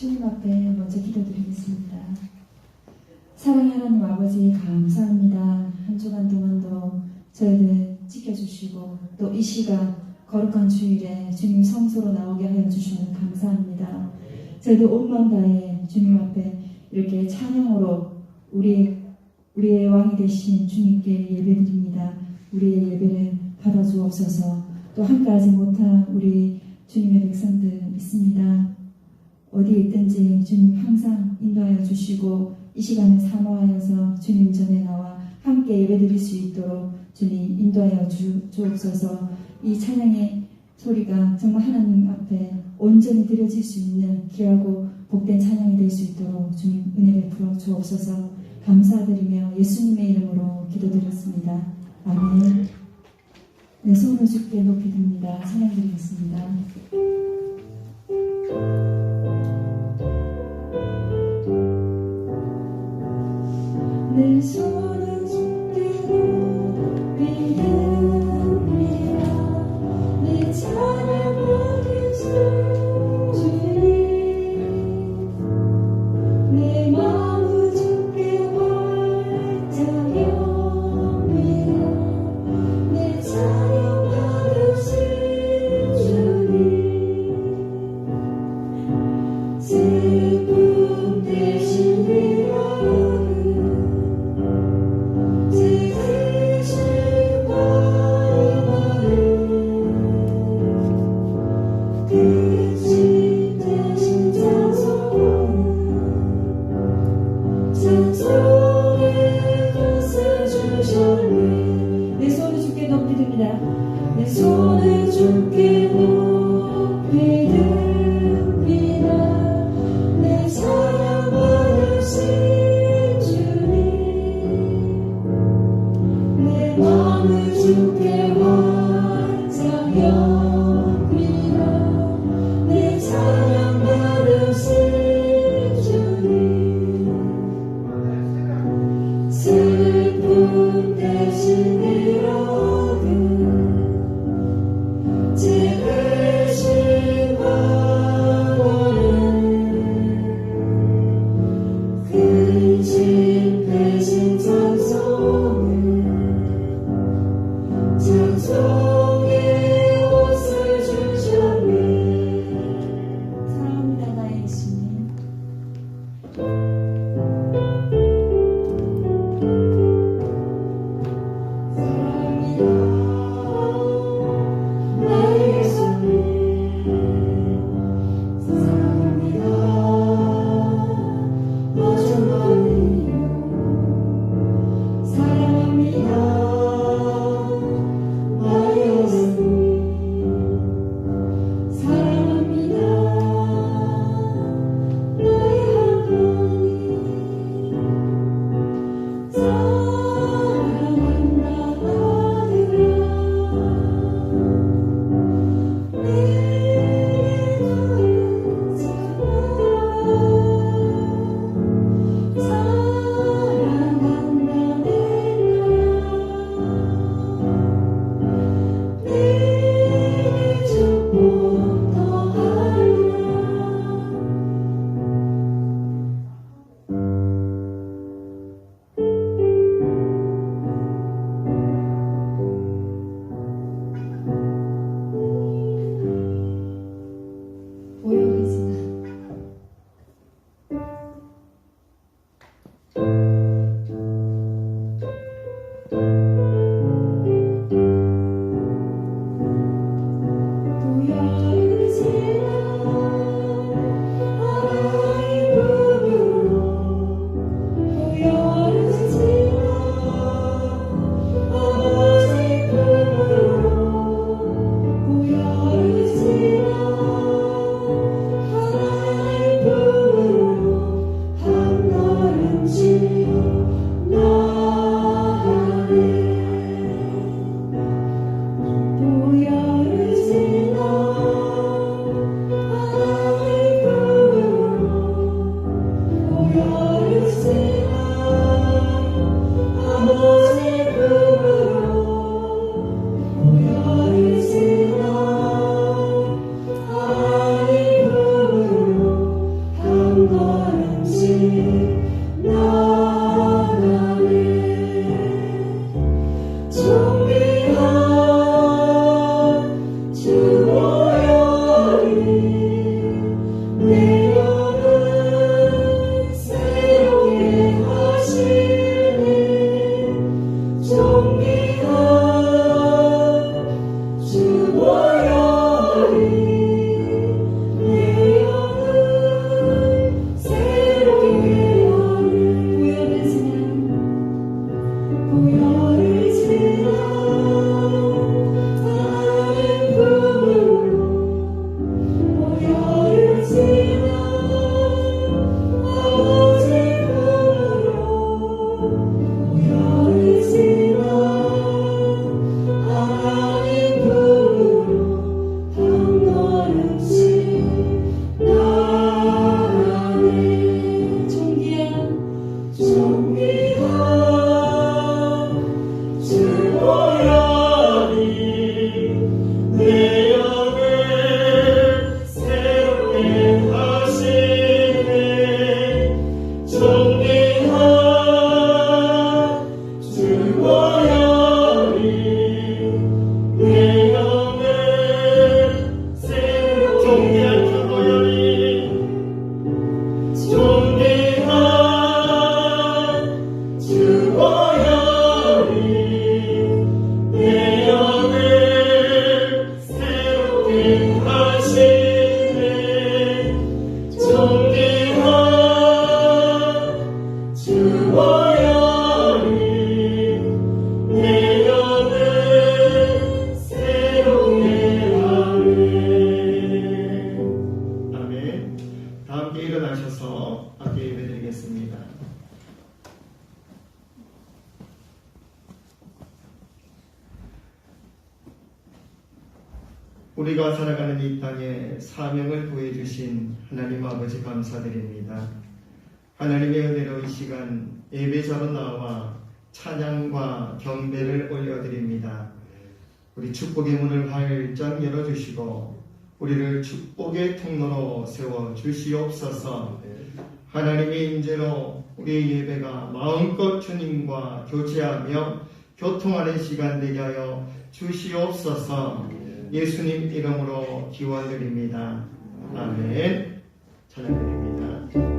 주님 앞에 먼저 기도드리겠습니다. 사랑의 하나님 아버지 감사합니다. 한 주간 동안도 저희들 지켜주시고 또 이 시간 거룩한 주일에 주님 성소로 나오게 하여 주시면 감사합니다. 저희도 온 마음 다해 주님 앞에 이렇게 찬양으로 우리의 왕이 되신 주님께 예배드립니다. 우리의 예배를 받아주옵소서. 또 함께하지 못한 우리 주님의 백성들 있습니다. 어디에 있든지 주님 항상 인도하여 주시고 이 시간을 사모하여서 주님 전에 나와 함께 예배드릴 수 있도록 주님 인도하여 주옵소서. 이 찬양의 소리가 정말 하나님 앞에 온전히 드려질 수 있는 귀하고 복된 찬양이 될 수 있도록 주님 은혜 베풀어 주옵소서. 감사드리며 예수님의 이름으로 기도드렸습니다. 아멘. 네, 손을 주께 높이 듭니다. 찬양 드리겠습니다. 내 손을 주께 높이 듭니다. 내 찬양 받으신 주님, 내 마음을 주께 활짝 엽니다. 내 찬양 받으신 주님, 슬픔 대신 위로를 내 손을 주께 높이 듭니다. 내 손을 주께 높이 듭니다. 우리가 살아가는 이 땅에 사명을 보여주신 하나님 아버지 감사드립니다. 하나님의 은혜로 이 시간 예배자로 나와 찬양과 경배를 올려드립니다. 우리 축복의 문을 활짝 열어주시고 우리를 축복의 통로로 세워주시옵소서. 하나님의 임재로 우리의 예배가 마음껏 주님과 교제하며 교통하는 시간 되게 하여 주시옵소서. 예수님 이름으로 기원드립니다. 아멘. 찬양드립니다.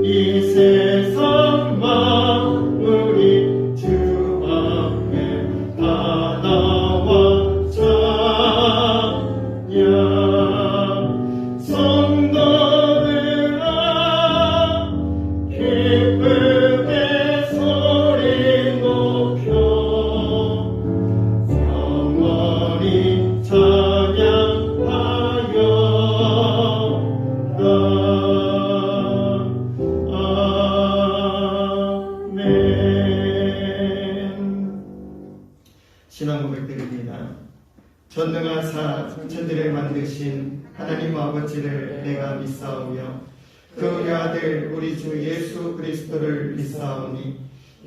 이 세상 만물이 주 앞에 신앙 고백드립니다. 전능하사 천지를 만드신 하나님 아버지를 내가 믿사오며 그 우리 아들 우리 주 예수 그리스도를 믿사오니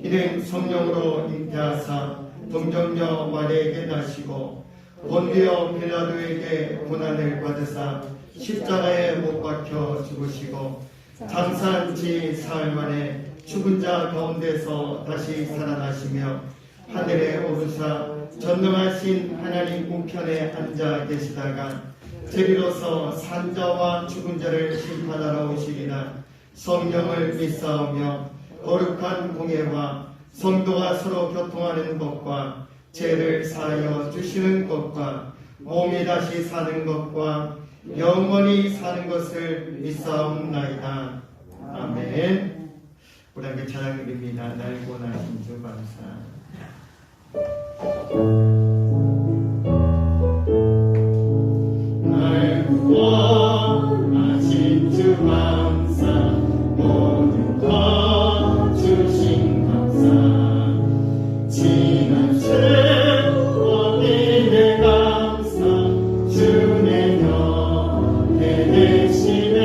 이는 성령으로 잉태하사 동정녀 마리아에게 나시고 본디오 빌라도에게 고난을 받으사 십자가에 못 박혀 죽으시고 장사한 지 사흘 만에 죽은 자 가운데서 다시 살아나시며 하늘에 오르사 전능하신 하나님 우편에 앉아 계시다가 저리로서 산자와 죽은 자를 심판하러 오시리라. 성령을 믿사오며 거룩한 공예와 성도가 서로 교통하는 것과 죄를 사하여 주시는 것과 몸이 다시 사는 것과 영원히 사는 것을 믿사옵나이다. 아멘. 우리 함께 찬양드립니다. 날 구원하신 주 감사. 날 구원하신 주 감사. 모든 것 주신 감사. 지난 세월 이내 감사. 주의 곁에 계시네.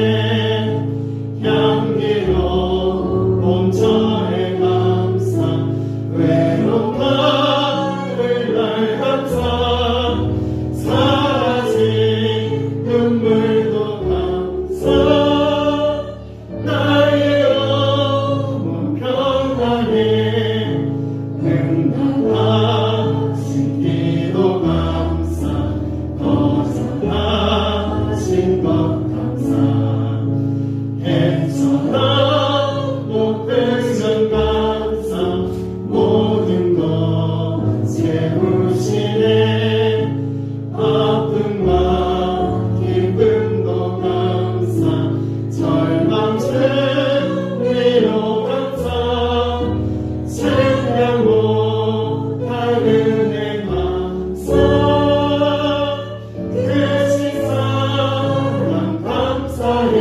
향기로운 봄철의 감사. 외로운 나를 날 감사. 사라진 눈물도 감사. 나의 영혼 평안에 응답하신 기도 감사. 거절하신 것 감사. 괜찮아 높으신 감사. 모든 것 채우시네. 아픔과 기쁨도 감사. 절망 위로 감사. 생명 못할 은혜 감사. 크신 사랑 감사해.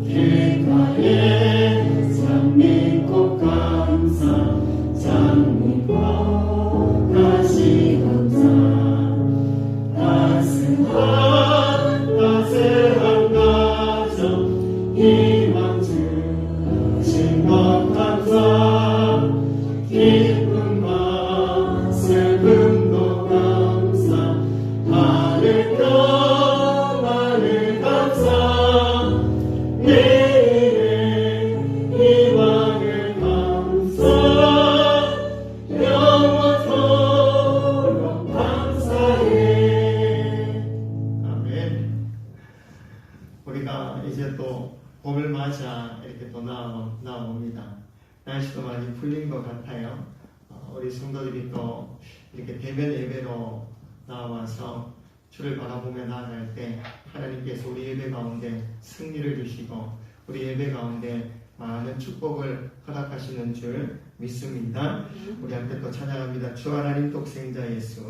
길가에 장미꽃 감사. 장미꽃 다시 감사. 따스한 가정 희망 주신 것 감사. 기쁨과 슬픔도 감사. 하늘 평안을 감사. 내일의 희망을 감사. 영원토록 감사해. 아멘. 우리가 이제 또 봄을 맞아 이렇게 또 나옵니다. 날씨도 많이 풀린 것 같아요. 우리 성도들이 또 이렇게 대면 예배로 나와서 주를 바라보며 나아갈 때 하나님께서 우리 예배 가운데 승리를 주시고 우리 예배 가운데 많은 축복을 허락하시는 줄 믿습니다. 우리 함께 또 찬양합니다. 주 하나님 독생자 예수.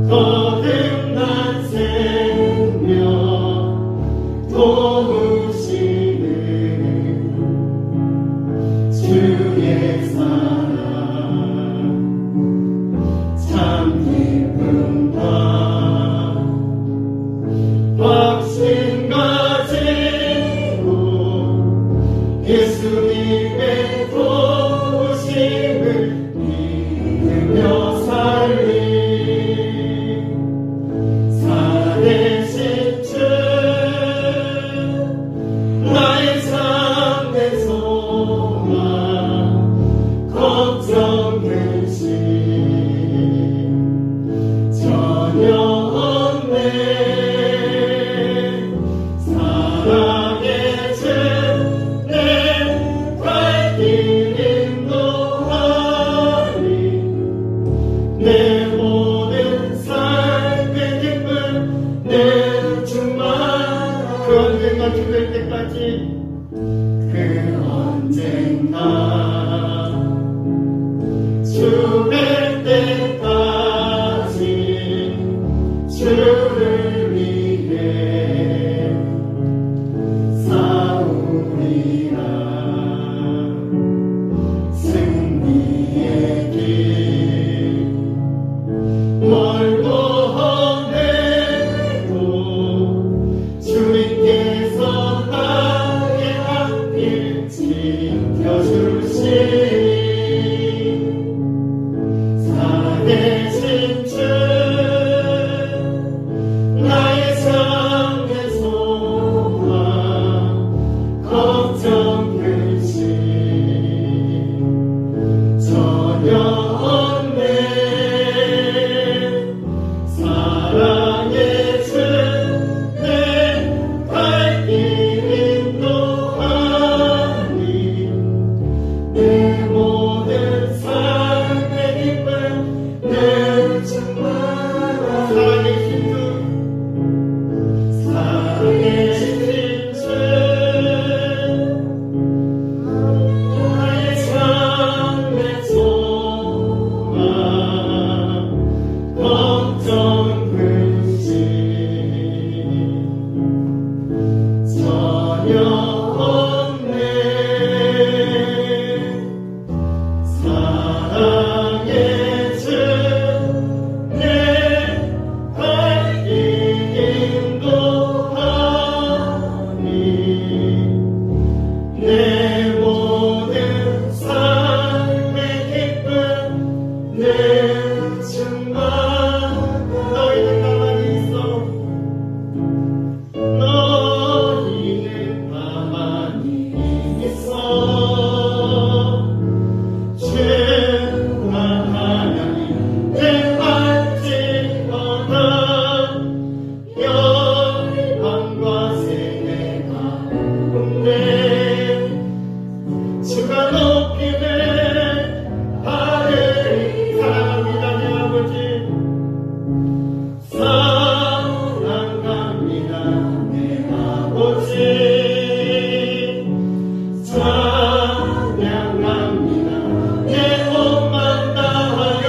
거듭난 새 걱정 근심 전혀 없네. 사랑의 주 내 발 인도하니 내 모든 삶의 기쁨 내 충만. 너희는 가만히 있어. 너희는 가만히 있어. 주만 하나님 내 발찌어다. 열방과 세계 가운데 주가 높임에 하늘이 사랑합니다. 내 아버지 사랑합니다. 내 아버지 찬양합니다. 내 몸만 다하여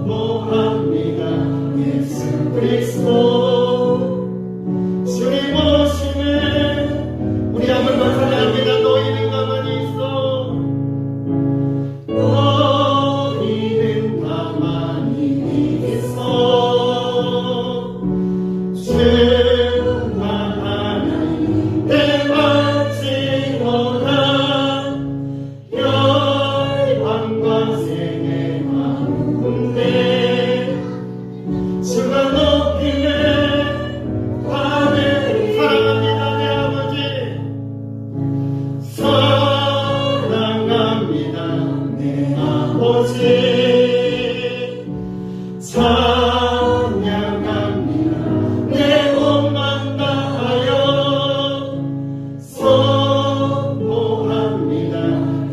선포합니다. 예수 그리스도 주님 오시네. 우리 한번 더 찬양합니다. 너희는 가만히 있어. 너희는 가만히 있어. 주만 하나님 내 발찌어다. 열방과 세계 가운데 주가 높임에 하늘이 사랑합니다. 내 아버지 사랑합니다. 내 아버지 찬양합니다. 내 몸만 다하여 선포합니다.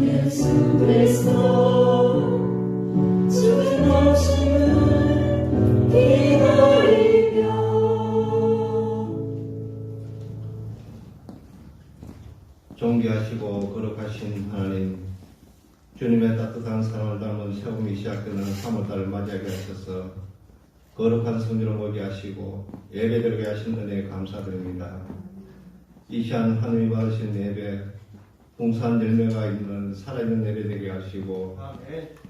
예수 그리스도 주님 오시는 기다리며. 존귀하시고 거룩하신 하나님, 주님의 따뜻한 사랑을 담은 세움이 시작되는 3월달을 맞이하게 하셔서 거룩한 성전을 모게 하시고 예배드리게 하신 은혜에 감사드립니다. 이 시간 하나님이 받으신 예배, 풍성한 열매가 있는 살아있는 예배 되게 하시고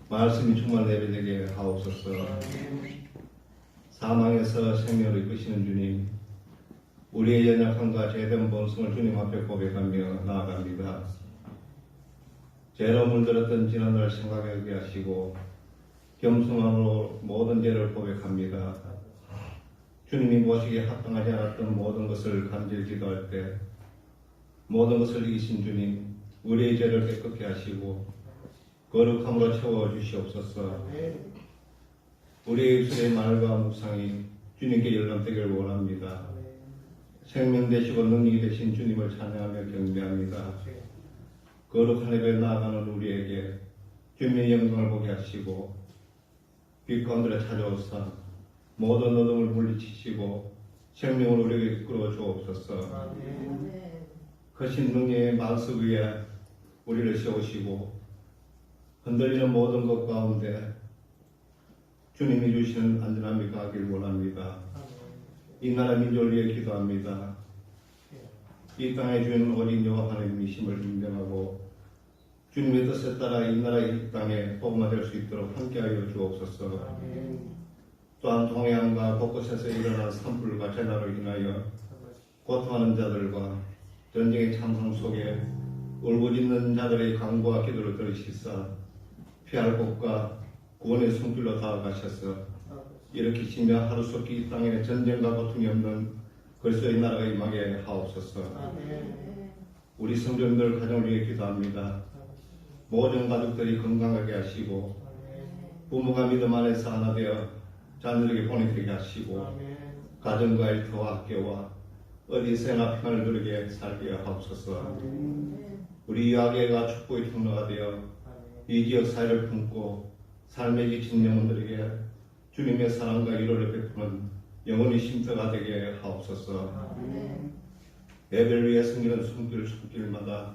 말씀이 충만한 예배 되게 하옵소서. 사망에서 생명을 이끄시는 주님, 우리의 연약함과 죄된 본성을 주님 앞에 고백하며 나아갑니다. 죄로 물들었던 지난날 생각하게 하시고 겸손함으로 모든 죄를 고백합니다. 주님이 모시기에 합당하지 않았던 모든 것을 간절히 기도할 때 모든 것을 이기신 주님, 우리의 죄를 깨끗게 하시고 거룩함으로 채워주시옵소서. 우리의 입술의 말과 묵상이 주님께 열람되기를 원합니다. 생명 되시고 능력이 되신 주님을 찬양하며 경배합니다. 거룩한 예배에 나아가는 우리에게 주님의 영광을 보게 하시고 빛 가운데 찾아오사 모든 어둠을 물리치시고 생명을 우리에게 이끌어 주옵소서. 거신 능력의 만수 위에 우리를 세우시고 흔들리는 모든 것 가운데 주님이 주시는 안전함이 가기를 원합니다. 이 나라 민족을 위해 기도합니다. 이 땅에 주는 오직 여호와 하나님이심을 인정하고 주님의 뜻에 따라 이 나라 이 땅에 복음화 될 수 있도록 함께하여 주옵소서. 또한 동해안과 곳곳에서 일어난 산불과 재난으로 인하여 고통하는 자들과 전쟁의 참상 속에 울부짖는 자들의 간구와 기도를 들으시사 피할 곳과 구원의 손길로 다가가셔서 일으키시며 하루속히 이 땅에 전쟁과 고통이 없는 그리스도의 나라가 임하게 하옵소서. 우리 성도님들 가정을 위해 기도합니다. 모든 가족들이 건강하게 하시고 부모가 믿음 안에서 하나 되어 자녀에게 보내되게 하시고 가정과 일터와 학교와 어디서나 평안을 누리게 살게 하옵소서. 우리 이야기가 축복의 통로가 되어 이 지역 사회를 품고 삶에 지친 영혼들에게 주님의 사랑과 위로를 베푸는 영혼의 쉼터가 되게 하옵소서. 예배를 위해 섬기는 손길마다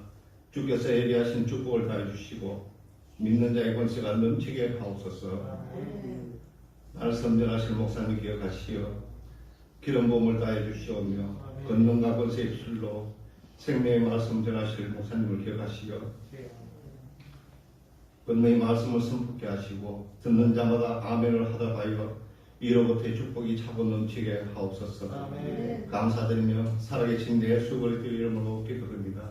주께서 예비하신 축복을 다해 주시고 믿는 자의 권세가 넘치게 하옵소서. 나를 선전하실 목사님 기억하시어 기름 부음을 다해 주시오며 권능과 권세의 입술로 생명의 말씀 전하실 목사님을 기억하시어 권능의 말씀을 선포케 하시고 듣는 자마다 아멘을 하다 하여 이로부터의 축복이 차고 넘치게 하옵소서. 아멘. 감사드리며 살아계신 예수 그리스도의 이름으로 기도드립니다.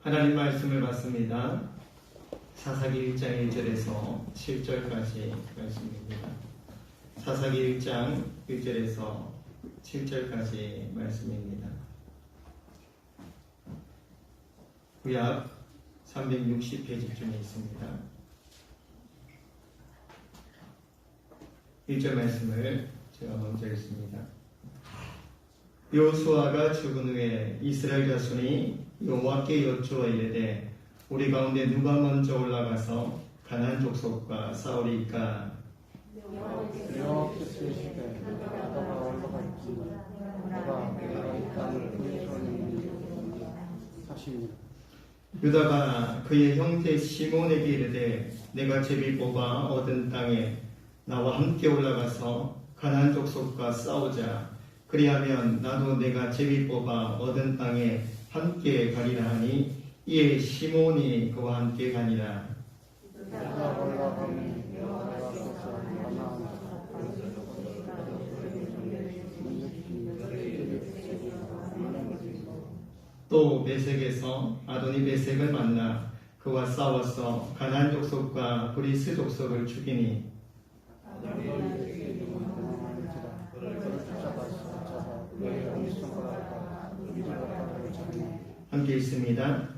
하나님 말씀을 받습니다. 사사기 1장 1절에서 7절까지 말씀입니다. 사사기 1장 1절에서 7절까지 말씀입니다. 구약 360페이지쯤에 있습니다. 1절 말씀을 제가 먼저 읽습니다. 여호수아가 죽은 후에 이스라엘 자손이 여호와께 여쭈어 이르되 우리 가운데 누가 먼저 올라가서 가나안 족속과 싸우리까? 여호와께서 이르시되 누가 올라갈지 내가 이 땅을 그의 손에 하시니라. 유다가 그의 형제 시몬에게 이르되 내가 제비 뽑아 얻은 땅에 나와 함께 올라가서 가나안 족속과 싸우자. 그리하면 나도 내가 제비 뽑아 얻은 땅에 함께 가리라 하니 이에 시몬이 그와 함께 가니라. 내가 올라가면 여호와께서 가나안 또 메색에서 아도니 메색을 만나 그와 싸워서 가나안 족속과 브리스 족속을 죽이니 함께 있습니다.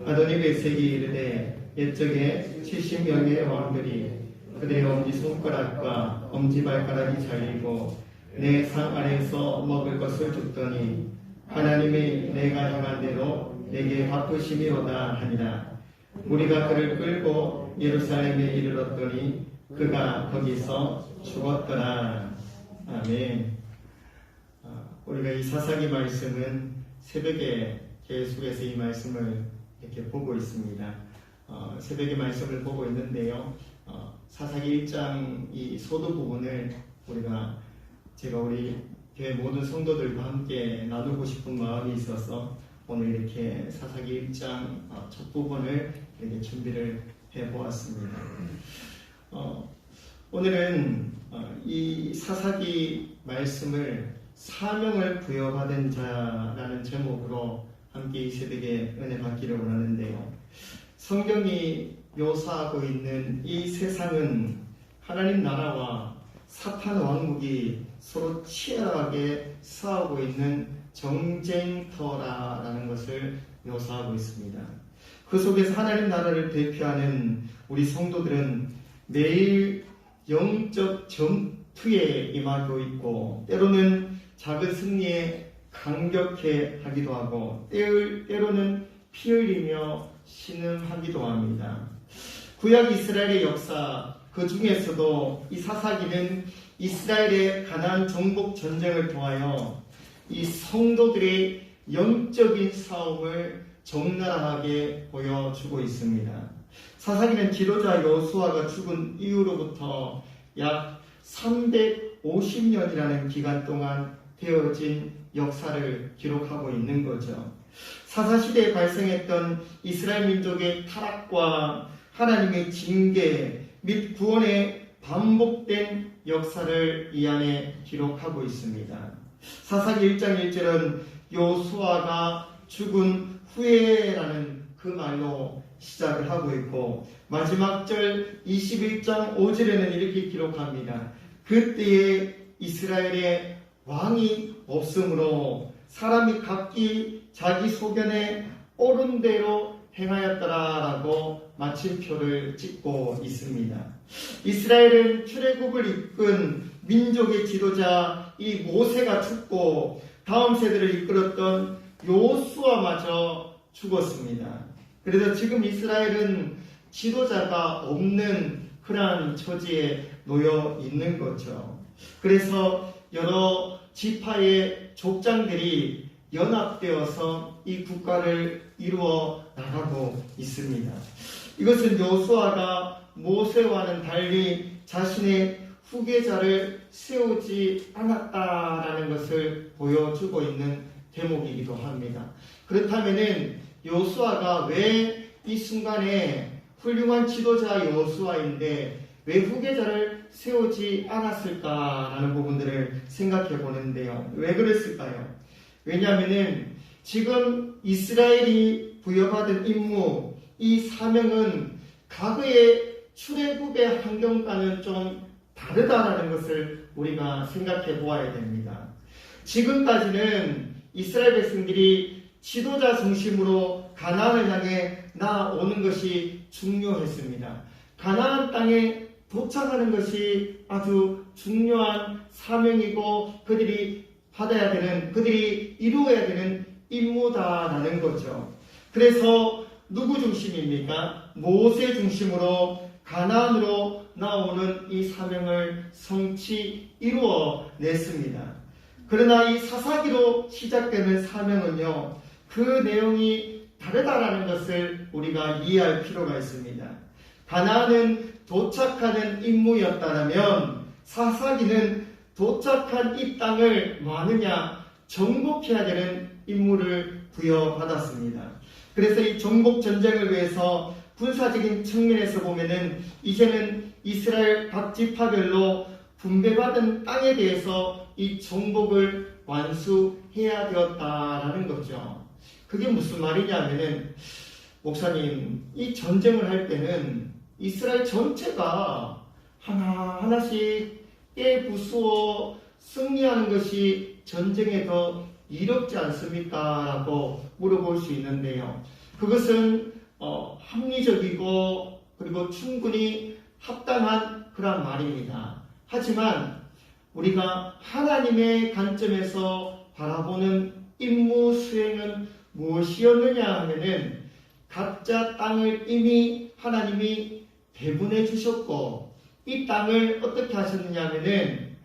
아도니 메색이 이르되 옛적에 70명의 왕들이 그들의 엄지손가락과 엄지발가락이 잘리고 내 상 아래에서 먹을 것을 줬더니 하나님이 내가 행한 대로 내게 갚으심이로다 하니라. 우리가 그를 끌고 예루살렘에 이르렀더니 그가 거기서 죽었더라. 아멘. 우리가 이 사사기 말씀은 새벽에 계속해서 이 말씀을 이렇게 보고 있습니다. 새벽의 말씀을 보고 있는데요. 사사기 1장 이 소도 부분을 제가 우리 교회 모든 성도들과 함께 나누고 싶은 마음이 있어서 오늘 이렇게 사사기 1장 첫 부분을 이렇게 준비를 해보았습니다. 오늘은 이 사사기 말씀을 사명을 부여받은 자라는 제목으로 함께 이 새벽에 은혜 받기를 원하는데요. 성경이 묘사하고 있는 이 세상은 하나님 나라와 사탄 왕국이 서로 치열하게 싸우고 있는 정쟁터라는 것을 묘사하고 있습니다. 그 속에서 하나님 나라를 대표하는 우리 성도들은 매일 영적 전투에 임하고 있고 때로는 작은 승리에 감격해 하기도 하고 때로는 피 흘리며 신음하기도 합니다. 구약 이스라엘의 역사 그 중에서도 이 사사기는 이스라엘의 가나안 정복 전쟁을 통하여 이 성도들의 영적인 싸움을 적나라하게 보여주고 있습니다. 사사기는 지도자 여호수아가 죽은 이후로부터 약 350년이라는 기간 동안 되어진 역사를 기록하고 있는 거죠. 사사시대에 발생했던 이스라엘 민족의 타락과 하나님의 징계 및 구원의 반복된 역사를 이 안에 기록하고 있습니다. 사사기 1장 1절은 여호수아가 죽은 후에라는 그 말로 시작을 하고 있고 마지막 절 21장 5절에는 이렇게 기록합니다. 그때에 이스라엘에 왕이 없으므로 사람이 각기 자기 소견에 옳은 대로 행하였더라라고 마침표를 찍고 있습니다. 이스라엘은 출애굽을 이끈 민족의 지도자 이 모세가 죽고 다음 세대를 이끌었던 여호수아마저 죽었습니다. 그래서 지금 이스라엘은 지도자가 없는 그러한 처지에 놓여 있는 거죠. 그래서 여러 지파의 족장들이 연합되어서 이 국가를 이루어 나가고 있습니다. 이것은 여호수아가 모세와는 달리 자신의 후계자를 세우지 않았다라는 것을 보여주고 있는 대목이기도 합니다. 그렇다면은 여호수아가 왜 이 순간에 훌륭한 지도자 여호수아인데 왜 후계자를 세우지 않았을까라는 부분들을 생각해 보는데요. 왜 그랬을까요? 왜냐하면은 지금 이스라엘이 부여받은 임무, 이 사명은 과거의 출애굽의 환경과는 좀 다르다라는 것을 우리가 생각해 보아야 됩니다. 지금까지는 이스라엘 백성들이 지도자 중심으로 가나안을 향해 나아오는 것이 중요했습니다. 가나안 땅에 도착하는 것이 아주 중요한 사명이고 그들이 받아야 되는, 그들이 이루어야 되는 임무다라는 거죠. 그래서 누구 중심입니까? 모세 중심으로 가나안으로 나오는 이 사명을 성취 이루어냈습니다. 그러나 이 사사기로 시작되는 사명은요, 그 내용이 다르다라는 것을 우리가 이해할 필요가 있습니다. 가나안은 도착하는 임무였다면 사사기는 도착한 이 땅을 많으냐 정복해야 되는 임무를 부여받았습니다. 그래서 이 정복 전쟁을 위해서 군사적인 측면에서 보면은 이제는 이스라엘 각 지파별로 분배받은 땅에 대해서 이 정복을 완수해야 되었다라는 거죠. 그게 무슨 말이냐면은 목사님, 이 전쟁을 할 때는 이스라엘 전체가 하나하나씩 깨부수어 승리하는 것이 전쟁에 더 이롭지 않습니까? 라고 물어볼 수 있는데요. 그것은 합리적이고 그리고 충분히 합당한 그런 말입니다. 하지만 우리가 하나님의 관점에서 바라보는 임무 수행은 무엇이었느냐 하면은 각자 땅을 이미 하나님이 배분해 주셨고 이 땅을 어떻게 하셨느냐 하면은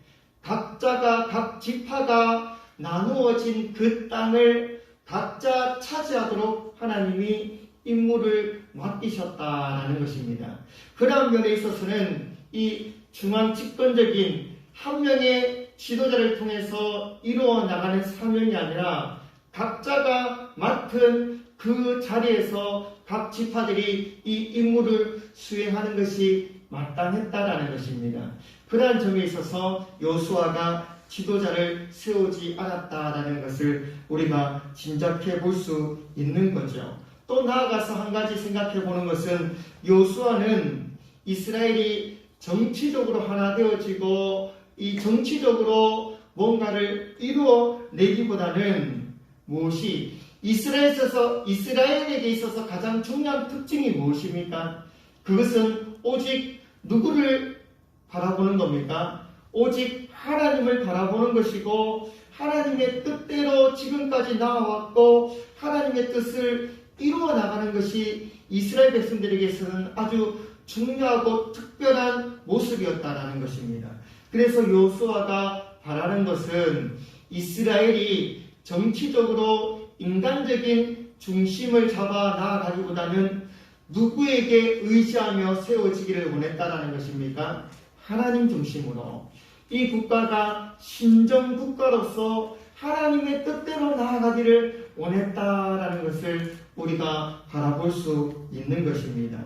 각자가 각 지파가 나누어진 그 땅을 각자 차지하도록 하나님이 임무를 맡기셨다라는 것입니다. 그런 면에 있어서는 이 중앙 집권적인 한 명의 지도자를 통해서 이루어 나가는 사명이 아니라 각자가 맡은 그 자리에서 각 지파들이 이 임무를 수행하는 것이 마땅했다라는 것입니다. 그러한 점에 있어서 여호수아가 지도자를 세우지 않았다라는 것을 우리가 짐작해 볼 수 있는 거죠. 또 나아가서 한 가지 생각해 보는 것은 여호수아는 이스라엘이 정치적으로 하나 되어지고 이 정치적으로 뭔가를 이루어내기보다는 무엇이 이스라엘에게 있어서 가장 중요한 특징이 무엇입니까? 그것은 오직 누구를 바라보는 겁니까? 오직 하나님을 바라보는 것이고 하나님의 뜻대로 지금까지 나아왔고 하나님의 뜻을 이루어 나가는 것이 이스라엘 백성들에게서는 아주 중요하고 특별한 모습이었다라는 것입니다. 그래서 여호수아가 바라는 것은 이스라엘이 정치적으로 인간적인 중심을 잡아 나아가기보다는 누구에게 의지하며 세워지기를 원했다라는 것입니까? 하나님 중심으로 이 국가가 신정국가로서 하나님의 뜻대로 나아가기를 원했다라는 것을 우리가 바라볼 수 있는 것입니다.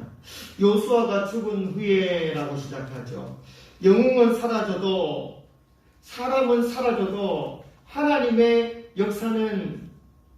여호수아가 죽은 후에라고 시작하죠. 영웅은 사라져도 사람은 사라져도 하나님의 역사는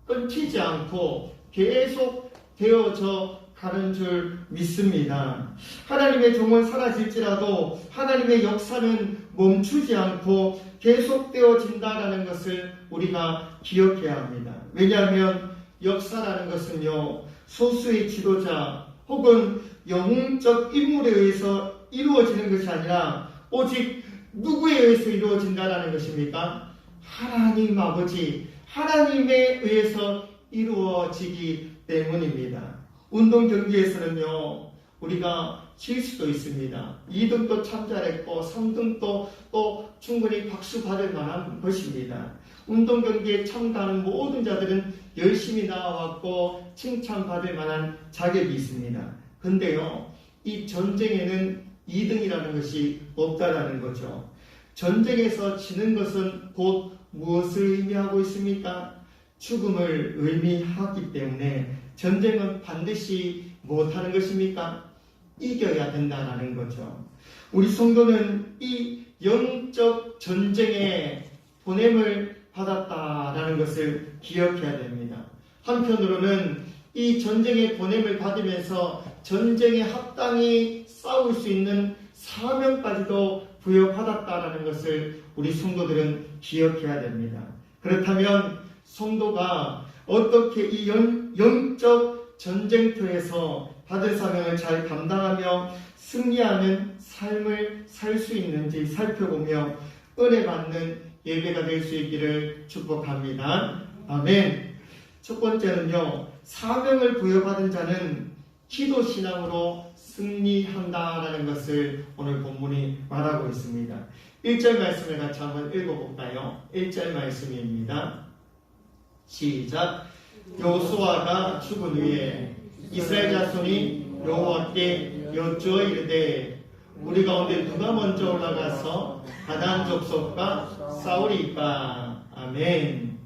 끊기지 않고 계속 되어져 가는 줄 믿습니다. 하나님의 종은 사라질지라도 하나님의 역사는 멈추지 않고 계속되어진다라는 것을 우리가 기억해야 합니다. 왜냐하면 역사라는 것은요, 소수의 지도자 혹은 영웅적 인물에 의해서 이루어지는 것이 아니라 오직 누구에 의해서 이루어진다는 것입니까? 하나님 아버지, 하나님에 의해서 이루어지기 때문입니다. 운동 경기에서는요, 우리가 질 수도 있습니다. 2등도 참 잘했고 3등도 또 충분히 박수 받을 만한 것입니다. 운동 경기에 참가하는 모든 자들은 열심히 나와왔고 칭찬받을 만한 자격이 있습니다. 근데요, 이 전쟁에는 2등이라는 것이 없다라는 거죠. 전쟁에서 지는 것은 곧 무엇을 의미하고 있습니까? 죽음을 의미하기 때문에 전쟁은 반드시 못하는 것입니까? 이겨야 된다는 거죠. 우리 성도는 이 영적 전쟁에 보냄을 받았다라는 것을 기억해야 됩니다. 한편으로는 이 전쟁의 보냄을 받으면서 전쟁에 합당히 싸울 수 있는 사명까지도 부여받았다라는 것을 우리 성도들은 기억해야 됩니다. 그렇다면 성도가 어떻게 이 영적 전쟁터에서 받을 사명을 잘 감당하며 승리하는 삶을 살 수 있는지 살펴보며 은혜 받는 예배가 될 수 있기를 축복합니다. 아멘. 첫 번째는요, 사명을 부여받은 자는 기도신앙으로 승리한다라는 것을 오늘 본문이 말하고 있습니다. 1절 말씀을 같이 한번 읽어볼까요? 1절 말씀입니다. 시작. 여호수아가 죽은 후에 이스라엘 자손이 여호와께 여쭈어 이르되 우리 가운데 누가 먼저 올라가서 가나안 족속과 싸우리이까. 아멘.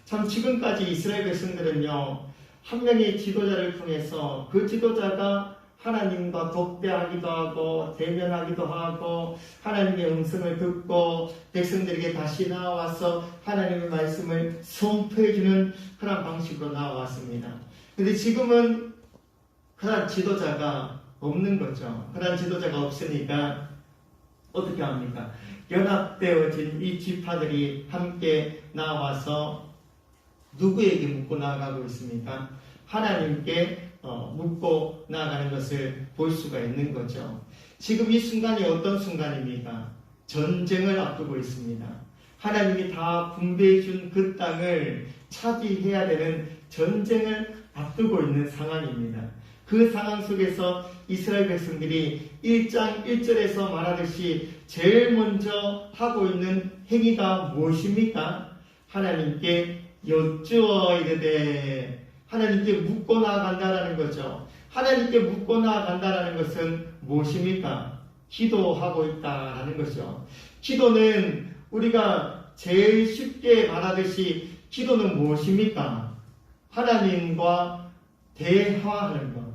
참 지금까지 이스라엘 백성들은요, 한 명의 지도자를 통해서 그 지도자가 하나님과 독대하기도 하고 대면하기도 하고 하나님의 음성을 듣고 백성들에게 다시 나와서 하나님의 말씀을 선포해주는 그런 방식으로 나왔습니다. 그런데 지금은 그런 지도자가 없는 거죠. 그런 지도자가 없으니까 어떻게 합니까? 연합되어진 이 지파들이 함께 나와서 누구에게 묻고 나아가고 있습니까? 하나님께 묻고 나아가는 것을 볼 수가 있는 거죠. 지금 이 순간이 어떤 순간입니까? 전쟁을 앞두고 있습니다. 하나님이 다 분배해 준 그 땅을 차지해야 되는 전쟁을 앞두고 있는 상황입니다. 그 상황 속에서 이스라엘 백성들이 1장 1절에서 말하듯이 제일 먼저 하고 있는 행위가 무엇입니까? 하나님께 여쭈어 이르되, 하나님께 묻고 나아간다라는 거죠. 하나님께 묻고 나아간다라는 것은 무엇입니까? 기도하고 있다라는 거죠. 기도는 우리가 제일 쉽게 말하듯이 기도는 무엇입니까? 하나님과 대화하는 것,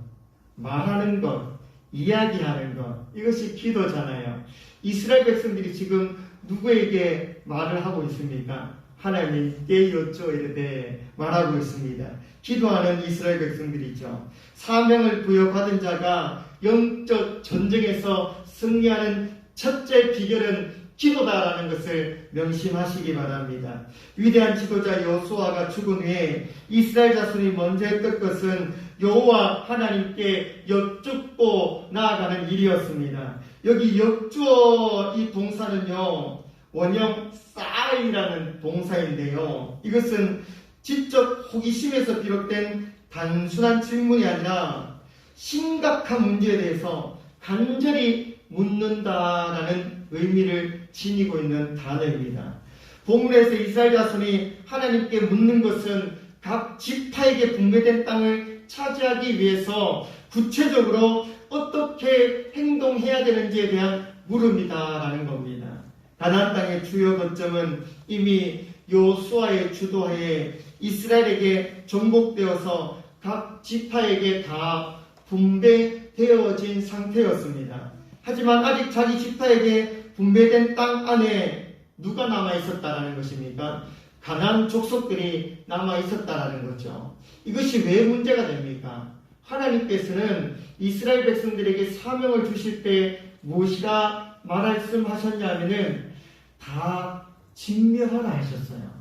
말하는 것, 이야기하는 것, 이것이 기도잖아요. 이스라엘 백성들이 지금 누구에게 말을 하고 있습니까? 하나님께 여쭈어 이르되 말하고 있습니다. 기도하는 이스라엘 백성들이죠. 사명을 부여받은 자가 영적 전쟁에서 승리하는 첫째 비결은 기도다라는 것을 명심하시기 바랍니다. 위대한 지도자 여호수아가 죽은 후에 이스라엘 자손이 먼저 했던 것은 여호와 하나님께 여쭙고 나아가는 일이었습니다. 여기 여쭈어 이 동사는요, 원형 싸이라는 동사인데요, 이것은 지적 호기심에서 비롯된 단순한 질문이 아니라 심각한 문제에 대해서 간절히 묻는다라는 의미를 지니고 있는 단어입니다. 본문에서 이스라엘 자손이 하나님께 묻는 것은 각 지파에게 분배된 땅을 차지하기 위해서 구체적으로 어떻게 행동해야 되는지에 대한 물음이다라는 겁니다. 가나안 땅의 주요 거점은 이미 여호수아의 주도하에 이스라엘에게 정복되어서 각 지파에게 다 분배되어진 상태였습니다. 하지만 아직 자기 지파에게 분배된 땅 안에 누가 남아있었다라는 것입니까? 가나안 족속들이 남아있었다라는 거죠. 이것이 왜 문제가 됩니까? 하나님께서는 이스라엘 백성들에게 사명을 주실 때 무엇이라 말씀하셨냐면은 다 진멸하라 하셨어요.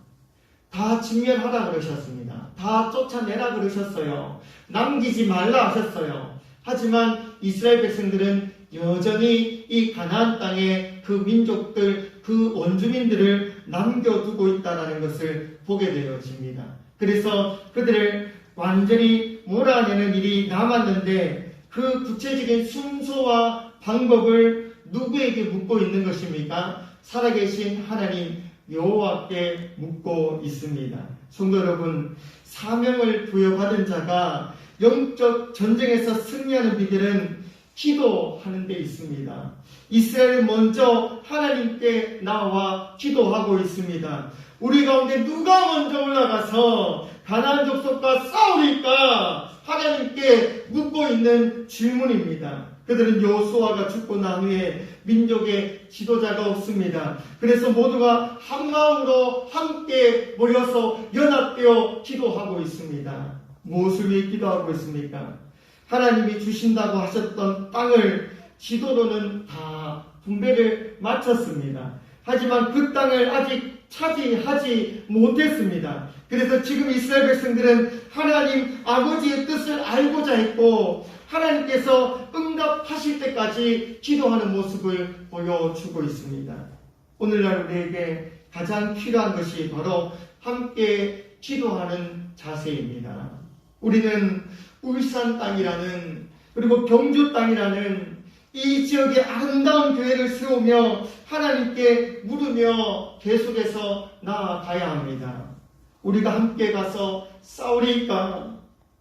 다 진멸하라 그러셨습니다. 다 쫓아내라 그러셨어요. 남기지 말라 하셨어요. 하지만 이스라엘 백성들은 여전히 이 가나안 땅에 그 민족들, 그 원주민들을 남겨두고 있다는 것을 보게 되어집니다. 그래서 그들을 완전히 몰아내는 일이 남았는데 그 구체적인 순서와 방법을 누구에게 묻고 있는 것입니까? 살아계신 하나님 여호와께 묻고 있습니다. 성도 여러분, 사명을 부여받은 자가 영적 전쟁에서 승리하는 비결은 기도하는 데 있습니다. 이스라엘이 먼저 하나님께 나와 기도하고 있습니다. 우리 가운데 누가 먼저 올라가서 가나안 족속과 싸우리까 하나님께 묻고 있는 질문입니다. 그들은 여호수아가 죽고 난 후에 민족의 지도자가 없습니다. 그래서 모두가 한 마음으로 함께 모여서 연합되어 기도하고 있습니다. 무엇을 위해 기도하고 있습니까? 하나님이 주신다고 하셨던 땅을 지도로는 다 분배를 마쳤습니다. 하지만 그 땅을 아직 차지하지 못했습니다. 그래서 지금 이스라엘 백성들은 하나님 아버지의 뜻을 알고자 했고 하나님께서 응답하실 때까지 기도하는 모습을 보여주고 있습니다. 오늘날 우리에게 가장 필요한 것이 바로 함께 기도하는 자세입니다. 우리는 울산 땅이라는 그리고 경주 땅이라는 이 지역의 아름다운 교회를 세우며 하나님께 물으며 계속해서 나아가야 합니다. 우리가 함께 가서 싸우리까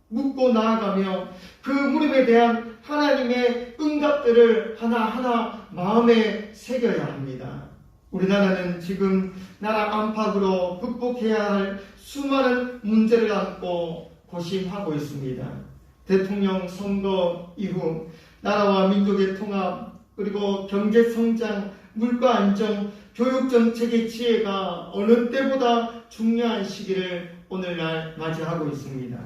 묻고 나아가며 그 물음에 대한 하나님의 응답들을 하나하나 마음에 새겨야 합니다. 우리나라는 지금 나라 안팎으로 극복해야 할 수많은 문제를 안고 고심하고 있습니다. 대통령 선거 이후 나라와 민족의 통합, 그리고 경제 성장, 물가 안정, 교육 정책의 지혜가 어느 때보다 중요한 시기를 오늘날 맞이하고 있습니다.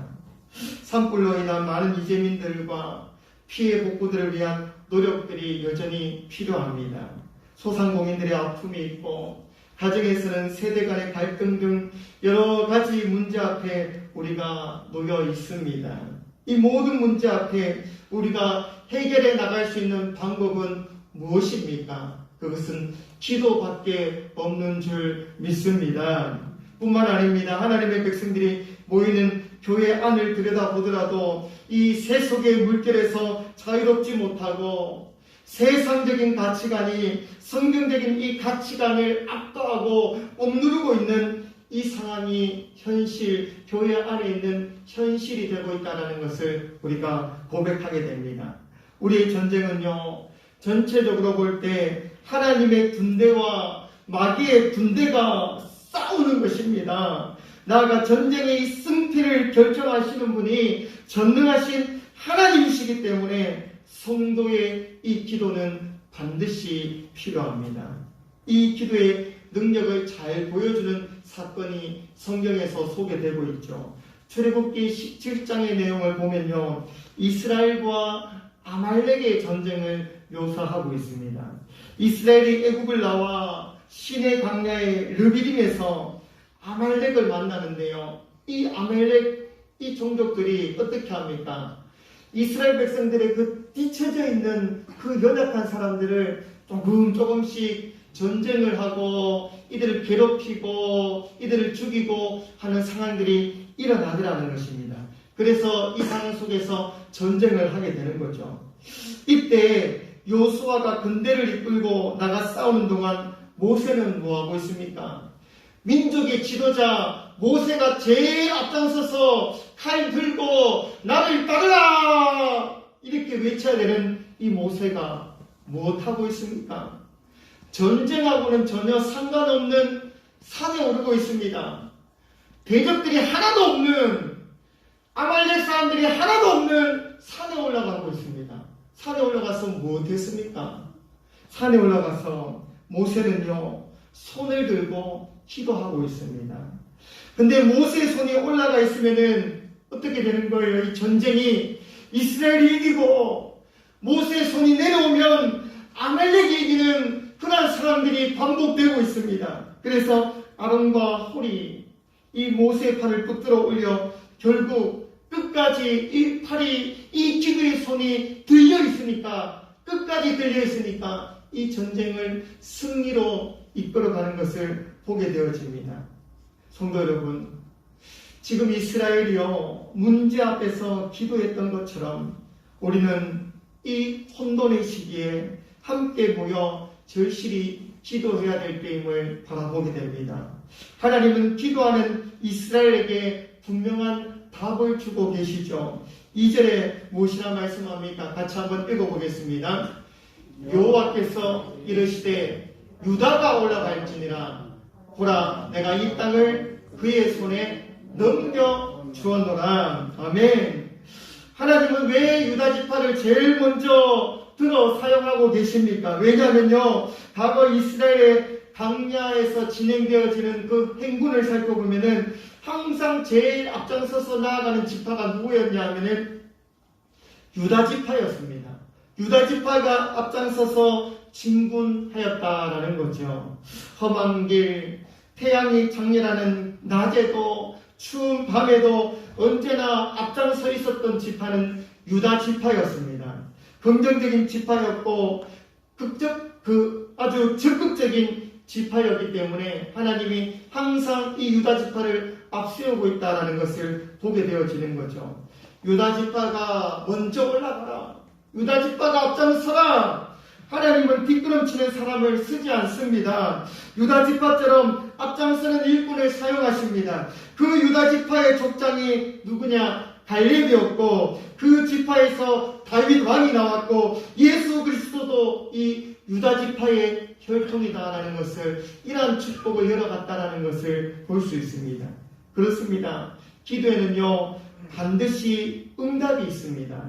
산불로 인한 많은 이재민들과 피해 복구들을 위한 노력들이 여전히 필요합니다. 소상공인들의 아픔이 있고 가정에서는 세대 간의 갈등 등 여러 가지 문제 앞에 우리가 놓여 있습니다. 이 모든 문제 앞에 우리가 해결해 나갈 수 있는 방법은 무엇입니까? 그것은 기도밖에 없는 줄 믿습니다. 뿐만 아닙니다. 하나님의 백성들이 모이는 교회 안을 들여다보더라도 이 세속의 물결에서 자유롭지 못하고 세상적인 가치관이 성경적인 이 가치관을 압도하고 억누르고 있는 이 상황이 교회 안에 있는 현실이 되고 있다는 것을 우리가 고백하게 됩니다. 우리의 전쟁은요, 전체적으로 볼 때 하나님의 군대와 마귀의 군대가 싸우는 것입니다. 나아가 전쟁의 승패를 결정하시는 분이 전능하신 하나님이시기 때문에 성도의 이 기도는 반드시 필요합니다. 이 기도의 능력을 잘 보여주는 사건이 성경에서 소개되고 있죠. 출애굽기 17장의 내용을 보면요, 이스라엘과 아말렉의 전쟁을 묘사하고 있습니다. 이스라엘이 애굽을 나와 시내 광야의 르비딤에서 아말렉을 만나는데요, 이 아말렉 이 종족들이 어떻게 합니까? 이스라엘 백성들의 그 뒤쳐져 있는 그 연약한 사람들을 조금씩 전쟁을 하고 이들을 괴롭히고 이들을 죽이고 하는 상황들이 일어나더라는 것입니다. 그래서 이 상황 속에서 전쟁을 하게 되는 거죠. 이때 여호수아가 군대를 이끌고 나가 싸우는 동안 모세는 뭐하고 있습니까? 민족의 지도자 모세가 제일 앞장서서 칼 들고 나를 따르라 이렇게 외쳐야 되는 이 모세가 무엇하고 있습니까? 전쟁하고는 전혀 상관없는 산에 오르고 있습니다. 대적들이 하나도 없는, 아말렉 사람들이 하나도 없는 산에 올라가고 있습니다. 산에 올라가서 무엇했습니까? 산에 올라가서 모세는요, 손을 들고 기도하고 있습니다. 근데 모세의 손이 올라가 있으면은 어떻게 되는 거예요? 이 전쟁이 이스라엘이 이기고 모세의 손이 내려오면 아말렉이 이기는 그런 사람들이 반복되고 있습니다. 그래서 아론과 홀이 이 모세의 팔을 붙들어 올려 결국 끝까지 이 팔이 이 기도의 손이 들려 있으니까 끝까지 들려 있으니까 이 전쟁을 승리로 이끌어가는 것을 보게 되어집니다. 성도 여러분, 지금 이스라엘이요 문제 앞에서 기도했던 것처럼 우리는 이 혼돈의 시기에 함께 모여 절실히 기도해야 될 때임을 바라보게 됩니다. 하나님은 기도하는 이스라엘에게 분명한 답을 주고 계시죠. 2절에 무엇이라 말씀합니까? 같이 한번 읽어보겠습니다. 여호와께서 이르시되 유다가 올라갈지니라. 보라, 내가 이 땅을 그의 손에 넘겨 주었노라. 아멘. 하나님은 왜 유다 지파를 제일 먼저 들어 사용하고 계십니까? 왜냐하면요, 과거 이스라엘의 광야에서 진행되어지는 그 행군을 살펴보면은 항상 제일 앞장서서 나아가는 지파가 누구였냐 하면은 유다 지파였습니다. 유다 지파가 앞장서서 진군하였다라는 거죠. 험한 길, 태양이 장렬하는 낮에도 추운 밤에도 언제나 앞장서 있었던 지파는 유다 지파였습니다. 긍정적인 지파였고 아주 적극적인 지파였기 때문에 하나님이 항상 이 유다 지파를 앞세우고 있다는 것을 보게 되어지는 거죠. 유다 지파가 먼저 올라가라. 유다 지파가 앞장서라. 하나님은 뒷걸음치는 사람을 쓰지 않습니다. 유다 지파처럼 앞장서는 일꾼을 사용하십니다. 그 유다 지파의 족장이 누구냐? 갈렙이었고 그 지파에서 다윗 왕이 나왔고 예수 그리스도도 이 유다 지파의 혈통이다라는 것을, 이러한 축복을 열어갔다라는 것을 볼 수 있습니다. 그렇습니다. 기도에는요 반드시 응답이 있습니다.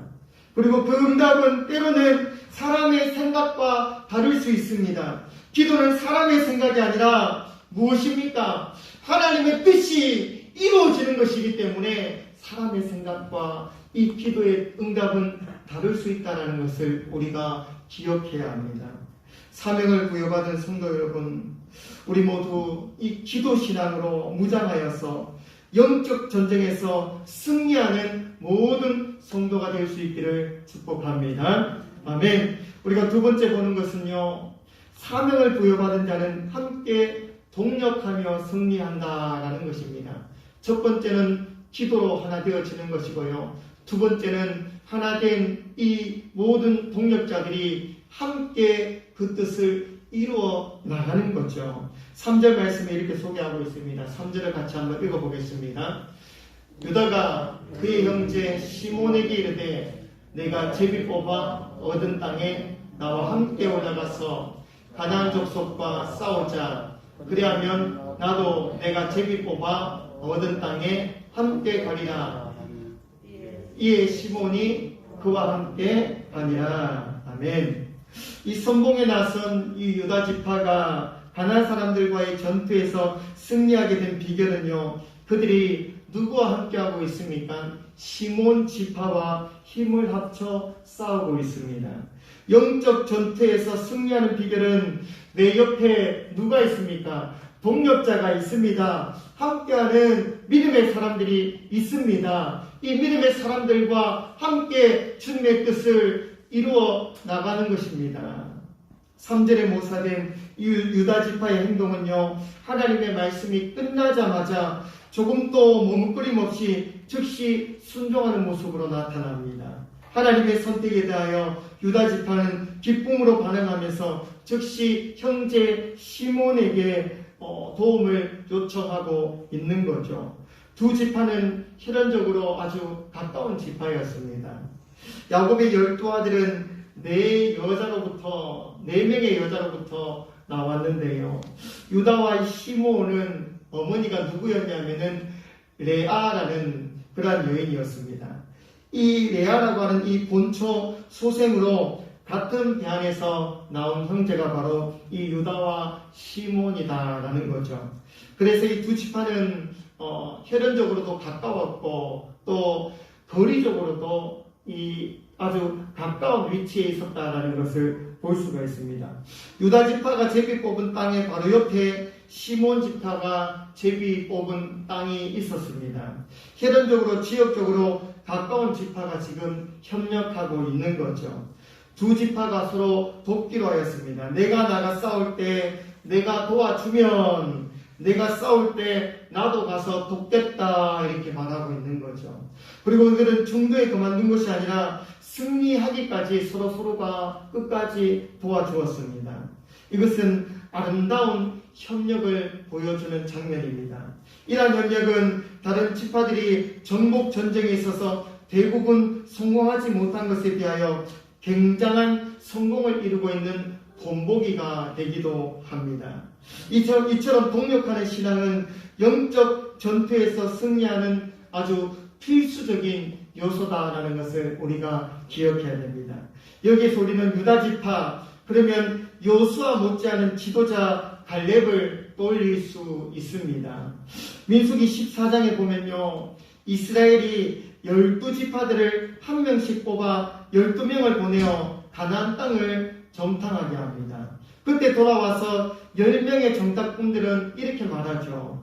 그리고 그 응답은 때로는 사람의 생각과 다를 수 있습니다. 기도는 사람의 생각이 아니라 무엇입니까? 하나님의 뜻이 이루어지는 것이기 때문에 사람의 생각과 이 기도의 응답은 다를 수 있다는 것을 우리가 기억해야 합니다. 사명을 부여받은 성도 여러분, 우리 모두 이 기도신앙으로 무장하여서 영적 전쟁에서 승리하는 모든 성도가 될 수 있기를 축복합니다. 아멘. 우리가 두 번째 보는 것은요, 사명을 부여받은 자는 함께 동력하며 승리한다라는 것입니다. 첫 번째는 기도로 하나 되어지는 것이고요. 두 번째는 하나 된 이 모든 동력자들이 함께 그 뜻을 이루어 나가는 거죠. 3절 말씀에 이렇게 소개하고 있습니다. 3절을 같이 한번 읽어보겠습니다. 유다가 그의 형제 시몬에게 이르되 내가 제비 뽑아 얻은 땅에 나와 함께 올라가서 가나안 족속과 싸우자. 그리하면 나도 내가 제비 뽑아 얻은 땅에 함께 가리라. 이에 시몬이 그와 함께 가니라. 아멘. 이 선봉에 나선 이 유다 지파가 가나안 사람들과의 전투에서 승리하게 된 비결은요, 그들이 누구와 함께하고 있습니까? 시몬 지파와 힘을 합쳐 싸우고 있습니다. 영적 전투에서 승리하는 비결은 내 옆에 누가 있습니까? 동력자가 있습니다. 함께하는 믿음의 사람들이 있습니다. 이 믿음의 사람들과 함께 주님의 뜻을 이루어 나가는 것입니다. 3절에 모사된 유다 지파의 행동은요, 하나님의 말씀이 끝나자마자 조금도 머뭇거림 없이 즉시 순종하는 모습으로 나타납니다. 하나님의 선택에 대하여 유다 지파는 기쁨으로 반응하면서 즉시 형제 시몬에게 도움을 요청하고 있는 거죠. 두 지파는 혈연적으로 아주 가까운 지파였습니다. 야곱의 12아들은 4명의 여자로부터 나왔는데요. 유다와 시몬은 어머니가 누구였냐면은 레아라는 그러한 여인이었습니다. 이 레아라고 하는 이 본초 소생으로 같은 배 안에서 나온 형제가 바로 이 유다와 시몬이다라는 거죠. 그래서 이 두 지파는 혈연적으로도 가까웠고 또 거리적으로도 이 아주 가까운 위치에 있었다라는 것을 볼 수가 있습니다. 유다 지파가 제비 뽑은 땅의 바로 옆에 시몬 지파가 제비 뽑은 땅이 있었습니다. 혈연적으로 지역적으로 가까운 지파가 지금 협력하고 있는 거죠. 두 지파가 서로 돕기로 하였습니다. 내가 나가 싸울 때 내가 도와주면 내가 싸울 때 나도 가서 돕겠다 이렇게 말하고 있는 거죠. 그리고 그들은 중도에 그만둔 것이 아니라 승리하기까지 서로가 끝까지 도와주었습니다. 이것은 아름다운 협력을 보여주는 장면입니다. 이러한 협력은 다른 지파들이 정복 전쟁에 있어서 대부분 성공하지 못한 것에 비하여 굉장한 성공을 이루고 있는 본보기가 되기도 합니다. 이처럼 동력하는 신앙은 영적 전투에서 승리하는 아주 필수적인 요소다라는 것을 우리가 기억해야 됩니다. 여기에서 우리는 유다지파, 그러면 요수아 못지않은 지도자 갈렙을 떠올릴 수 있습니다. 민수기 14장에 보면요, 이스라엘이 12지파들을 한 명씩 뽑아 12명을 보내어 가나안 땅을 정탐하게 합니다. 그때 돌아와서 10명의 정탐꾼들은 이렇게 말하죠.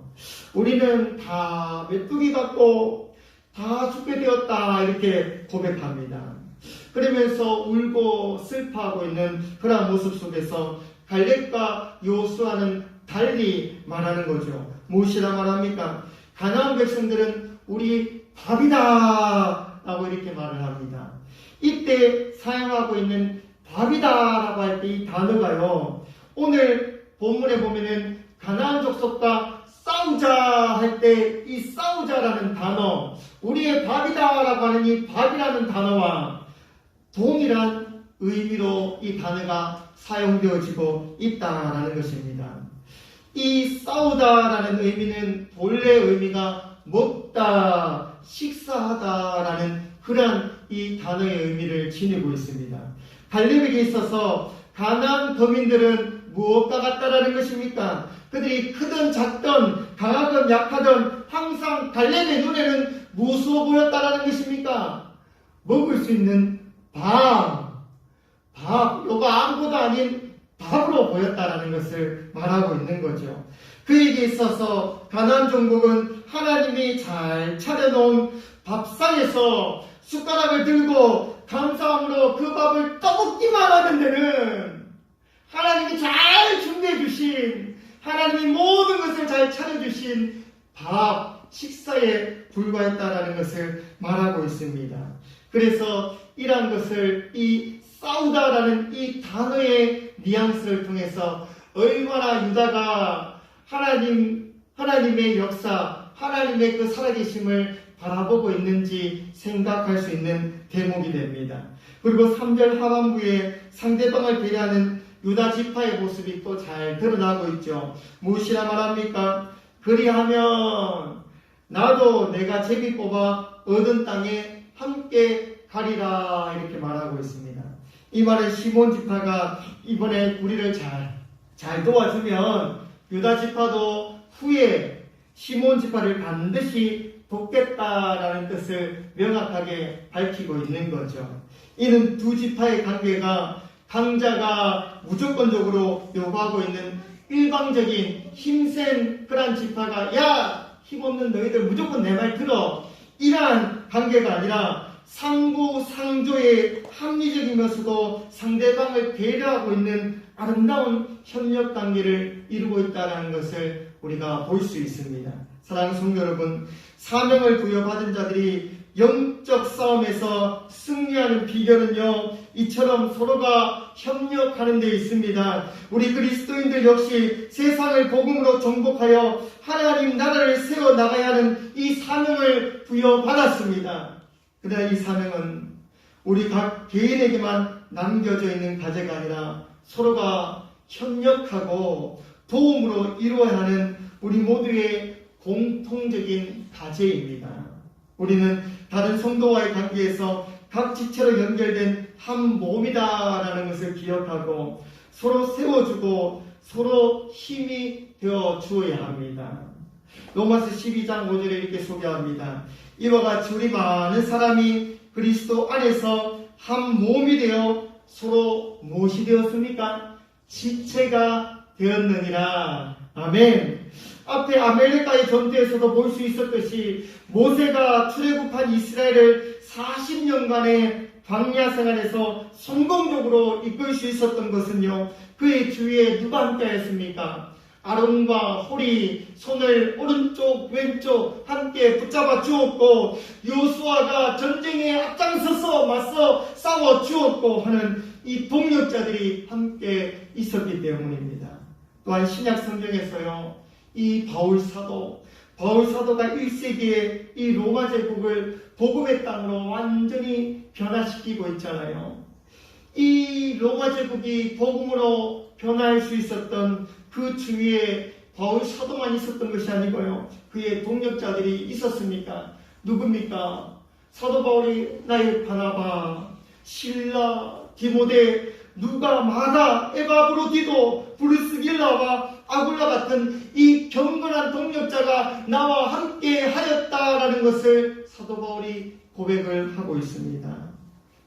우리는 다 메뚜기 같고 다 죽게 되었다 이렇게 고백합니다. 그러면서 울고 슬퍼하고 있는 그런 모습 속에서 갈렙과 요수아는 달리 말하는 거죠. 무엇이라 말합니까? 가나안 백성들은 우리 밥이다 라고 이렇게 말을 합니다. 이때 사용하고 있는 밥이다 라고 할 때 이 단어가요, 오늘 본문에 보면은 가나안 족속과 싸우자 할 때 이 싸우자라는 단어, 우리의 밥이다 라고 하는 이 밥이라는 단어와 동일한 의미로 이 단어가 사용되어지고 있다라는 것입니다. 이 싸우다라는 의미는 본래 의미가 먹다, 식사하다라는 그런 이 단어의 의미를 지니고 있습니다. 갈렙에게 있어서 가나안 거민들은 무엇과 같다라는 것입니까? 그들이 크든 작든 강하든 약하든 항상 갈렙의 눈에는 무엇으로 보였다라는 것입니까? 먹을 수 있는 밥, 요거 아무것도 아닌 밥으로 보였다라는 것을 말하고 있는 거죠. 그에게 있어서 가나안 종국은 하나님이 잘 차려놓은 밥상에서 숟가락을 들고 감사함으로 그 밥을 떠먹기만 하는 데는 하나님이 잘 준비해 주신, 하나님이 모든 것을 잘 차려주신 밥, 식사에 불과했다라는 것을 말하고 있습니다. 그래서 이러한 것을 이 싸우다라는 이 단어의 뉘앙스를 통해서 얼마나 유다가 하나님의 역사, 하나님의 그 살아계심을 바라보고 있는지 생각할 수 있는 대목이 됩니다. 그리고 3절 하반부에 상대방을 배려하는 유다 지파의 모습이 또 잘 드러나고 있죠. 무엇이라 말합니까? 그리하면 나도 내가 제비 뽑아 얻은 땅에 함께 가리라 이렇게 말하고 있습니다. 이 말은 시몬 지파가 이번에 우리를 잘 도와주면 유다 지파도 후에 시몬 지파를 반드시 돕겠다라는 뜻을 명확하게 밝히고 있는 거죠. 이는 두 지파의 관계가 강자가 무조건적으로 요구하고 있는 일방적인 힘센 그런 지파가 야! 힘없는 너희들 무조건 내 말 들어, 이러한 관계가 아니라 상부상조의 합리적이면서도 상대방을 배려하고 있는 아름다운 협력 관계를 이루고 있다는 것을 우리가 볼 수 있습니다. 사랑하는 성도 여러분, 사명을 부여받은 자들이 영적 싸움에서 승리하는 비결은요, 이처럼 서로가 협력하는 데 있습니다. 우리 그리스도인들 역시 세상을 복음으로 정복하여 하나님 나라를 세워 나가야 하는 이 사명을 부여받았습니다. 그러나 이 사명은 우리 각 개인에게만 남겨져 있는 과제가 아니라 서로가 협력하고 도움으로 이루어야 하는 우리 모두의 공통적인 과제입니다. 우리는 다른 성도와의 관계에서 각 지체로 연결된 한 몸이다라는 것을 기억하고 서로 세워주고 서로 힘이 되어 주어야 합니다. 로마서 12장 5절에 이렇게 소개합니다. 이와 같이 우리 많은 사람이 그리스도 안에서 한 몸이 되어 서로 무엇이 되었습니까? 지체가 되었느니라. 아멘. 앞에 아멜렉과의 전투에서도 볼 수 있었듯이 모세가 출애굽한 이스라엘을 40년간의 광야 생활에서 성공적으로 이끌 수 있었던 것은요, 그의 주위에 누가 함께하였습니까? 아론과 홀이 손을 오른쪽 왼쪽 함께 붙잡아 주었고, 요수아가 전쟁에 앞장서서 맞서 싸워 주었고 하는 이 동력자들이 함께 있었기 때문입니다. 또한 신약 성경에서요, 이 바울 사도가 1세기에 이 로마 제국을 복음의 땅으로 완전히 변화시키고 있잖아요. 이 로마 제국이 복음으로 변화할 수 있었던 그 주위에 바울 사도만 있었던 것이 아니고요, 그의 동력자들이 있었습니까? 누굽니까? 사도 바울이 나의 바나바, 실라, 디모데, 누가, 마가, 에바브로디도, 브루스길라와 아굴라 같은 이 경건한 동력자가 나와 함께 하였다라는 것을 사도 바울이 고백을 하고 있습니다.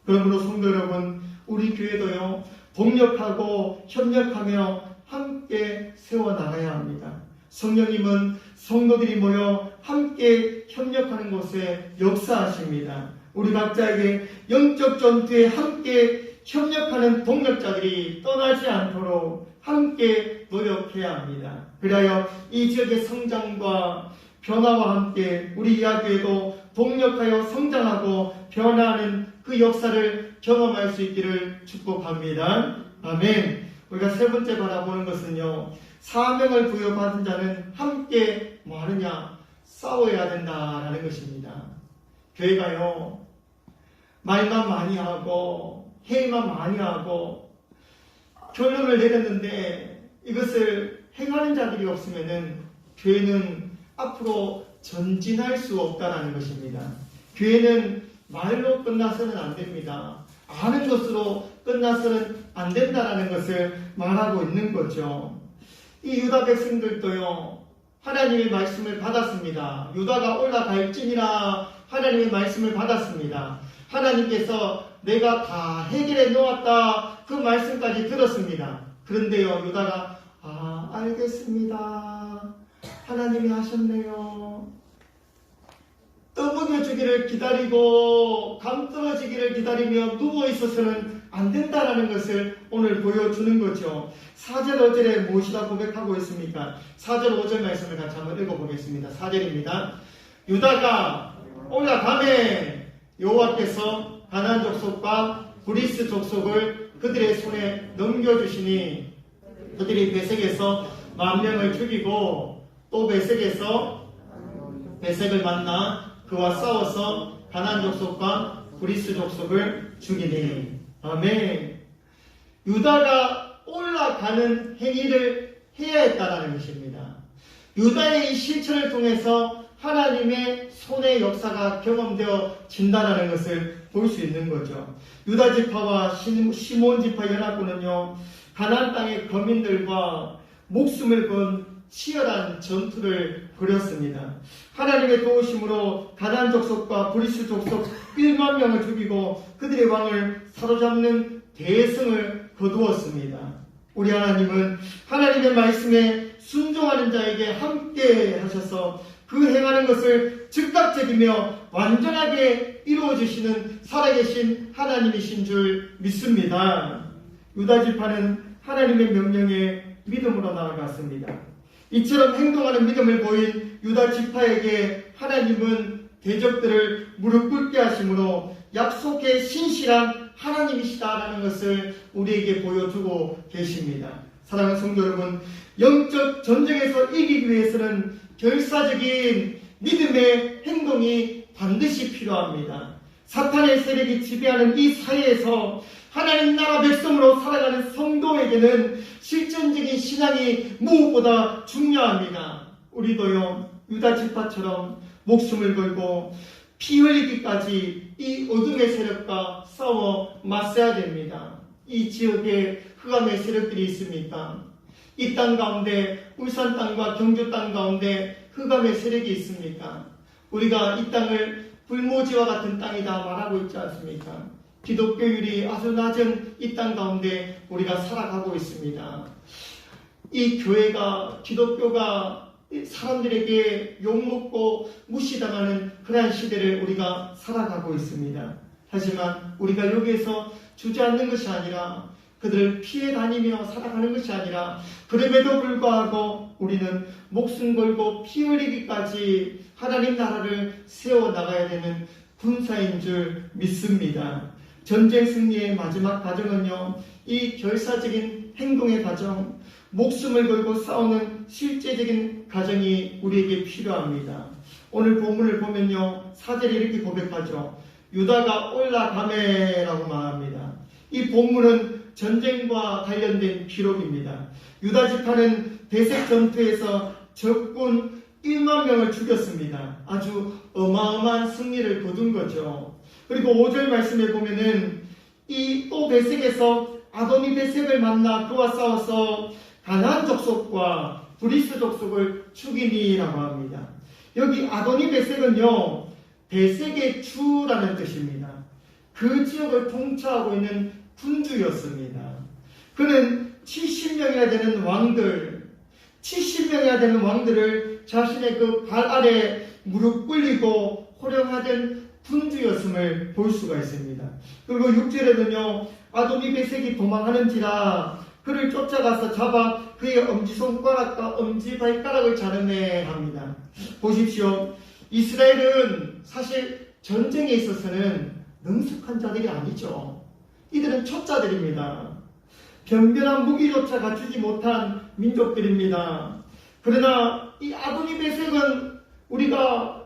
그러므로 성도 여러분, 우리 교회도요, 동력하고 협력하며 함께 세워나가야 합니다. 성령님은 성도들이 모여 함께 협력하는 곳에 역사하십니다. 우리 각자에게 영적 전투에 함께 협력하는 동력자들이 떠나지 않도록 함께 노력해야 합니다. 그래야 이 지역의 성장과 변화와 함께 우리 이야기에도 동력하여 성장하고 변화하는 그 역사를 경험할 수 있기를 축복합니다. 아멘. 우리가 세 번째 바라보는 것은요, 사명을 부여받은 자는 함께 뭐 하느냐? 싸워야 된다라는 것입니다. 교회가요, 말만 많이 하고 회의만 많이 하고 결론을 내렸는데 이것을 행하는 자들이 없으면은 교회는 앞으로 전진할 수 없다라는 것입니다. 교회는 말로 끝나서는 안 됩니다. 아는 것으로 끝나서는 안 된다라는 것을 말하고 있는 거죠. 이 유다 백성들도요, 하나님의 말씀을 받았습니다. 유다가 올라갈지니라 하나님의 말씀을 받았습니다. 하나님께서 내가 다 해결해 놓았다, 그 말씀까지 들었습니다. 그런데요, 유다가 알겠습니다, 하나님이 하셨네요, 떠먹여 주기를 기다리고 감 떨어지기를 기다리며 누워있어서는 안 된다라는 것을 오늘 보여주는 거죠. 4절 5절에 무엇이라 고백하고 있습니까? 4절 5절 말씀을 같이 한번 읽어보겠습니다. 4절입니다. 유다가 올라가매 여호와께서 가나안 족속과 브리스 족속을 그들의 손에 넘겨주시니 그들이 베색에서 10,000명을 죽이고 또 베색을 만나 그와 싸워서 가나안 족속과 브리스 족속을 죽이니. 아멘. 유다가 올라가는 행위를 해야 했다라는 것입니다. 유다의 이 실천을 통해서 하나님의 손의 역사가 경험되어진다는 것을 볼 수 있는 거죠. 유다 지파와 시몬 지파 연합군은요, 가나안 땅의 거민들과 목숨을 건 치열한 전투를 벌였습니다. 하나님의 도우심으로 가나안 족속과 브리스 족속 10,000명을 죽이고 그들의 왕을 사로잡는 대승을 거두었습니다. 우리 하나님은 하나님의 말씀에 순종하는 자에게 함께 하셔서 그 행하는 것을 즉각적이며 완전하게 이루어주시는 살아계신 하나님이신 줄 믿습니다. 유다 지파는 하나님의 명령에 믿음으로 나아갔습니다. 이처럼 행동하는 믿음을 보인 유다 지파에게 하나님은 대적들을 무릎 꿇게 하심으로 약속의 신실한 하나님이시다라는 것을 우리에게 보여주고 계십니다. 사랑하는 성도 여러분, 영적 전쟁에서 이기기 위해서는 결사적인 믿음의 행동이 반드시 필요합니다. 사탄의 세력이 지배하는 이 사회에서 하나님 나라 백성으로 살아가는 성도에게는 실전적인 신앙이 무엇보다 중요합니다. 우리도요, 유다 지파처럼 목숨을 걸고 피 흘리기까지 이 어둠의 세력과 싸워 맞서야 됩니다. 이 지역에 흑암의 세력들이 있습니까? 이 땅 가운데, 울산 땅과 경주 땅 가운데 흑암의 세력이 있습니까? 우리가 이 땅을 불모지와 같은 땅이다 말하고 있지 않습니까? 기독교율이 아주 낮은 이 땅 가운데 우리가 살아가고 있습니다. 이 교회가, 기독교가 사람들에게 욕먹고 무시당하는 그러한 시대를 우리가 살아가고 있습니다. 하지만 우리가 여기에서 주저앉는 것이 아니라, 그들을 피해 다니며 살아가는 것이 아니라, 그럼에도 불구하고 우리는 목숨 걸고 피 흘리기까지 하나님 나라를 세워나가야 되는 군사인 줄 믿습니다. 전쟁 승리의 마지막 과정은요, 이 결사적인 행동의 과정, 목숨을 걸고 싸우는 실제적인 과정이 우리에게 필요합니다. 오늘 본문을 보면요, 4절에 이렇게 고백하죠. 유다가 올라가매라고 말합니다. 이 본문은 전쟁과 관련된 기록입니다. 유다 지파는 베색 전투에서 적군 1만 명을 죽였습니다. 아주 어마어마한 승리를 거둔 거죠. 그리고 5절 말씀에 보면은 이 또 베색에서 아도니 베색을 만나 그와 싸워서 가나안 족속과 브리스 족속을 죽이니라고 합니다. 여기 아도니 베색은요, 베색의 주라는 뜻입니다. 그 지역을 통치하고 있는 군주였습니다. 그는 70명이나 되는 왕들, 70명이나 되는 왕들을 자신의 그 발 아래 무릎 꿇리고 호령하던 군주였음을 볼 수가 있습니다. 그리고 6절에는요, 아도니 베색이 도망하는지라 그를 쫓아가서 잡아 그의 엄지손가락과 엄지발가락을 자르네 합니다. 보십시오. 이스라엘은 사실 전쟁에 있어서는 능숙한 자들이 아니죠. 이들은 초짜들입니다. 변변한 무기조차 갖추지 못한 민족들입니다. 그러나 이 아도니 베색은 우리가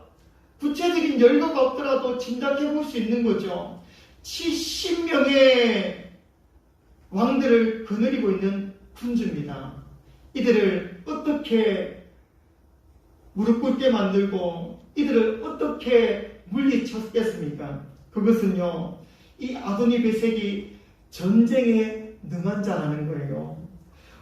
구체적인 열거가 없더라도 짐작해 볼 수 있는 거죠. 70명의 왕들을 거느리고 있는 군주입니다. 이들을 어떻게 무릎 꿇게 만들고 이들을 어떻게 물리쳤겠습니까? 그것은요, 이 아도니 베색이 전쟁에 능한 자라는 거예요.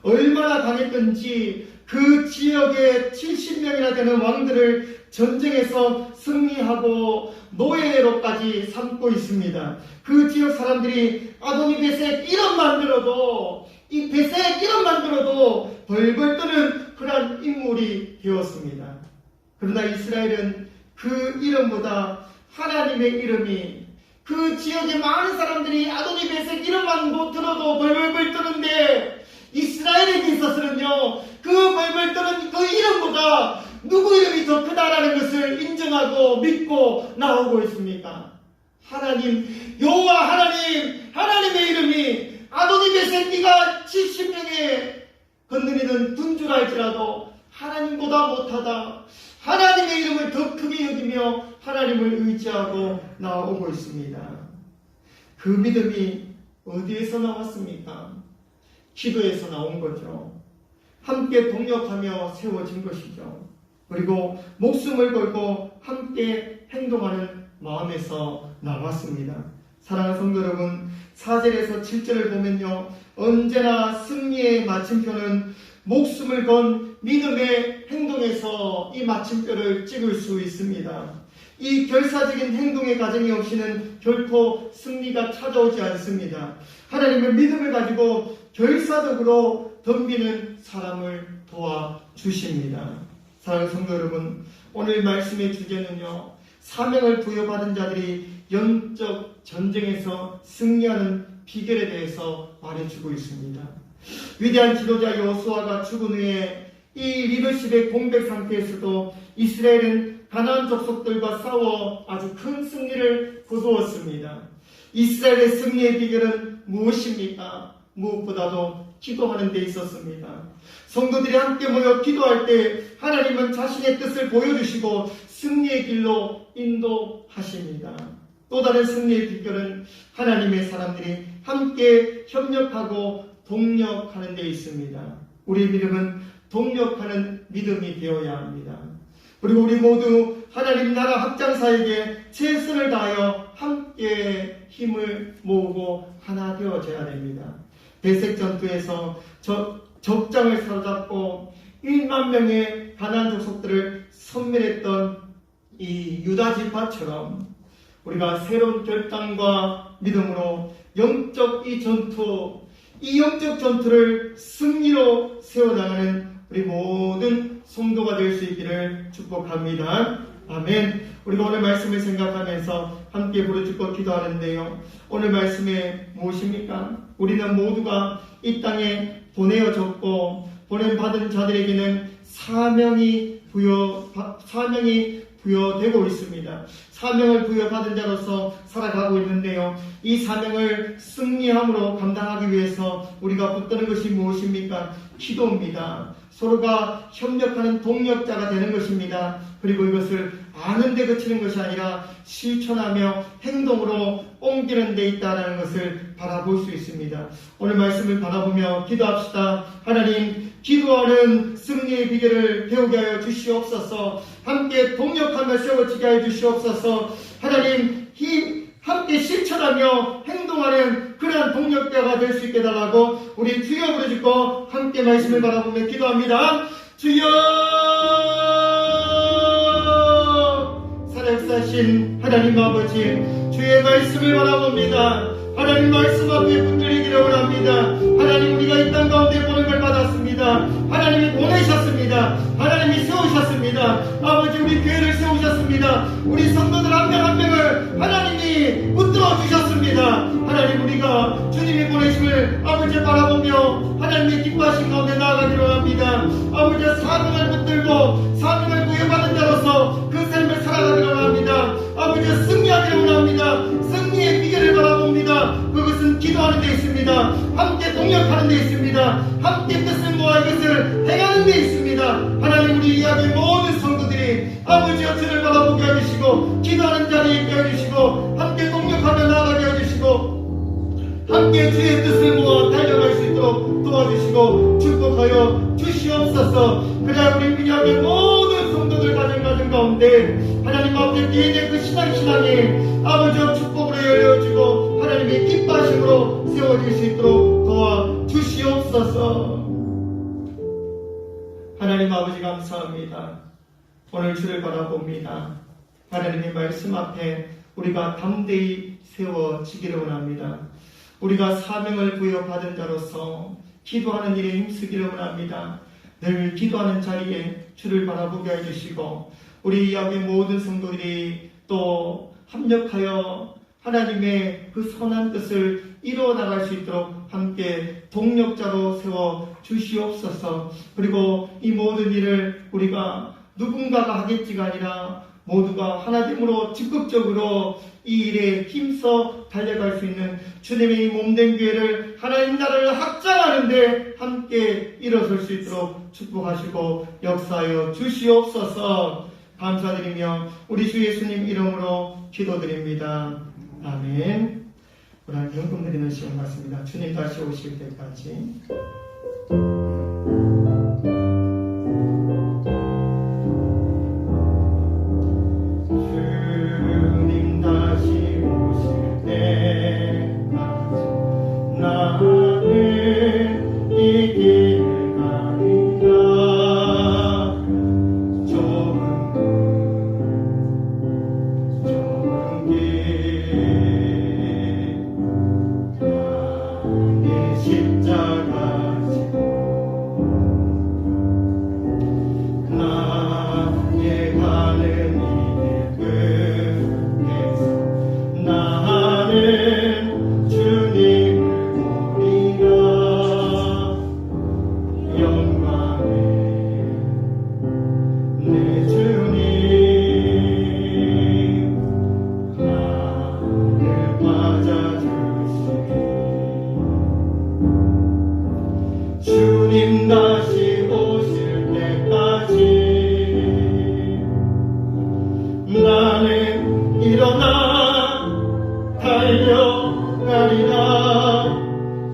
얼마나 강했던지 그 지역의 70명이나 되는 왕들을 전쟁에서 승리하고 노예로까지 삼고 있습니다. 그 지역 사람들이 아도니 베색 이름만 들어도, 이 베색 이름만 들어도 벌벌 떠는 그러한 인물이 되었습니다. 그러나 이스라엘은 그 이름보다 하나님의 이름이, 그 지역의 많은 사람들이 아도니 베색 이름만 못 들어도 벌벌벌 떠는데, 이스라엘에게 있어서는요, 그 벌벌 떠는 그 이름보다 누구 이름이 더 크다라는 것을 인정하고 믿고 나오고 있습니까? 하나님, 여호와 하나님, 하나님의 이름이 아도니 베색 네가 70명에 건드리는 군주라 할지라도 하나님보다 못하다, 하나님의 이름을 더 크게 여기며 하나님을 의지하고 나오고 있습니다. 그 믿음이 어디에서 나왔습니까? 기도에서 나온 거죠. 함께 동력하며 세워진 것이죠. 그리고 목숨을 걸고 함께 행동하는 마음에서 나왔습니다. 사랑하는 성도 여러분, 4절에서 7절을 보면요, 언제나 승리의 마침표는 목숨을 건 믿음의 행동에서 이 마침표를 찍을 수 있습니다. 이 결사적인 행동의 과정이 없이는 결코 승리가 찾아오지 않습니다. 하나님의 믿음을 가지고 결사적으로 덤비는 사람을 도와주십니다. 사랑하는 성도 여러분, 오늘 말씀의 주제는요, 사명을 부여받은 자들이 영적 전쟁에서 승리하는 비결에 대해서 말해주고 있습니다. 위대한 지도자 여호수아가 죽은 후에 이 리더십의 공백 상태에서도 이스라엘은 가나안 족속들과 싸워 아주 큰 승리를 거두었습니다. 이스라엘의 승리의 비결은 무엇입니까? 무엇보다도 기도하는 데 있었습니다. 성도들이 함께 모여 기도할 때 하나님은 자신의 뜻을 보여주시고 승리의 길로 인도하십니다. 또 다른 승리의 비결은 하나님의 사람들이 함께 협력하고 동력하는 데 있습니다. 우리의 믿음은 동력하는 믿음이 되어야 합니다. 그리고 우리 모두 하나님 나라 확장사에게 최선을 다하여 함께 힘을 모으고 하나 되어져야 됩니다. 베색 전투에서 적장을 사로잡고 1만 명의 가나안 족속들을 섬멸했던 이 유다 지파처럼 우리가 새로운 결단과 믿음으로 영적 이 전투, 이 영적 전투를 승리로 세워나가는 우리 모든 성도가 될 수 있기를 축복합니다. 아멘. 우리가 오늘 말씀을 생각하면서 함께 부르짖고 기도하는데요. 오늘 말씀에 무엇입니까? 우리는 모두가 이 땅에 보내어졌고 보냄받은 자들에게는 사명이 부여되고 있습니다. 사명을 부여받은 자로서 살아가고 있는데요. 이 사명을 승리함으로 감당하기 위해서 우리가 붙드는 것이 무엇입니까? 기도입니다. 서로가 협력하는 동력자가 되는 것입니다. 그리고 이것을 아는 데 그치는 것이 아니라 실천하며 행동으로 옮기는 데 있다는 것을 바라볼 수 있습니다. 오늘 말씀을 바라보며 기도합시다. 하나님, 기도하는 승리의 비결을 배우게 하여 주시옵소서. 함께 동력하며 세워지게 하여 주시옵소서. 하나님, 함께 실천하며 행동하는 그러한 동력자가 될 수 있게 달라고 우리 주여 부르짖고 함께 말씀을 바라보며 기도합니다. 주여, 살아역사하신 하나님 아버지, 주의 말씀을 바라봅니다. 하나님 말씀 앞에 붙들리기를 원합니다. 하나님, 우리가 이 땅 가운데 보냄을 받았습니다. 하나님이 보내셨습니다. 하나님이 세우셨습니다. 아버지, 우리 교회를 세우셨습니다. 우리 성도들 한 명 한 명을 하나님이 붙들어 주셨습니다. 하나님, 우리가 주님이 보내심을 아버지 바라보며 하나님의 기뻐하신 가운데 나아가기를 원합니다. 아버지, 사명을 붙들고 사명을 부여받은 자로서 그 삶을 살아가기를 원합니다. 아버지, 승리하기를 원합니다. 승리의 비결을 바라봅니다. 그것은 기도하는 데 있습니다. 함께 동력하는 데 있습니다. 함께 뜻을 모아 이것을 행하는 데 있습니다. 하나님, 우리 이야기의 모든 성도들이 아버지여 주를 바라보게 해주시고 기도하는 자리에 있게 해주시고 함께 동력하며 나아가게 해주시고 함께 주의 뜻을 모아 달려갈 수 있도록 도와주시고 축복하여 주시옵소서. 그래야 우리 민영의 모든 성도들 가정 가운데 하나님 앞에 기회된 그 신앙이 아버지여 축복으로 열려지고 하나님의 기뻐하심으로 세워질 수 있도록 도와주시옵소서. 하나님 아버지, 감사합니다. 오늘 주를 바라봅니다. 하나님의 말씀 앞에 우리가 담대히 세워지기를 원합니다. 우리가 사명을 부여받은 자로서 기도하는 일에 힘쓰기를 원합니다. 늘 기도하는 자리에 주를 바라보게 해주시고 우리 이야기의 모든 성도들이 또 합력하여 하나님의 그 선한 뜻을 이루어 나갈 수 있도록 함께 동력자로 세워 주시옵소서. 그리고 이 모든 일을 우리가 누군가가 하겠지가 아니라 모두가 하나됨으로 적극적으로 이 일에 힘써 달려갈 수 있는 주님의 이 몸된 교회를 하나님 나라를 확장하는데 함께 일어설 수 있도록 축복하시고 역사하여 주시옵소서. 감사드리며 우리 주 예수님 이름으로 기도드립니다. 아멘. 오늘 현금 드리는 시간 같습니다. 주님 다시 오실 때까지 주님 다시 오실 때까지 나는 이 길을 가리라. 좁은 길 십자가 지고 나의 가는 이 끝에서 나는 주님을 보리라. 영광의 내 주님 나를 맞아주시니 주님 다시 오실 때까지 나는 일어나 달려가리라.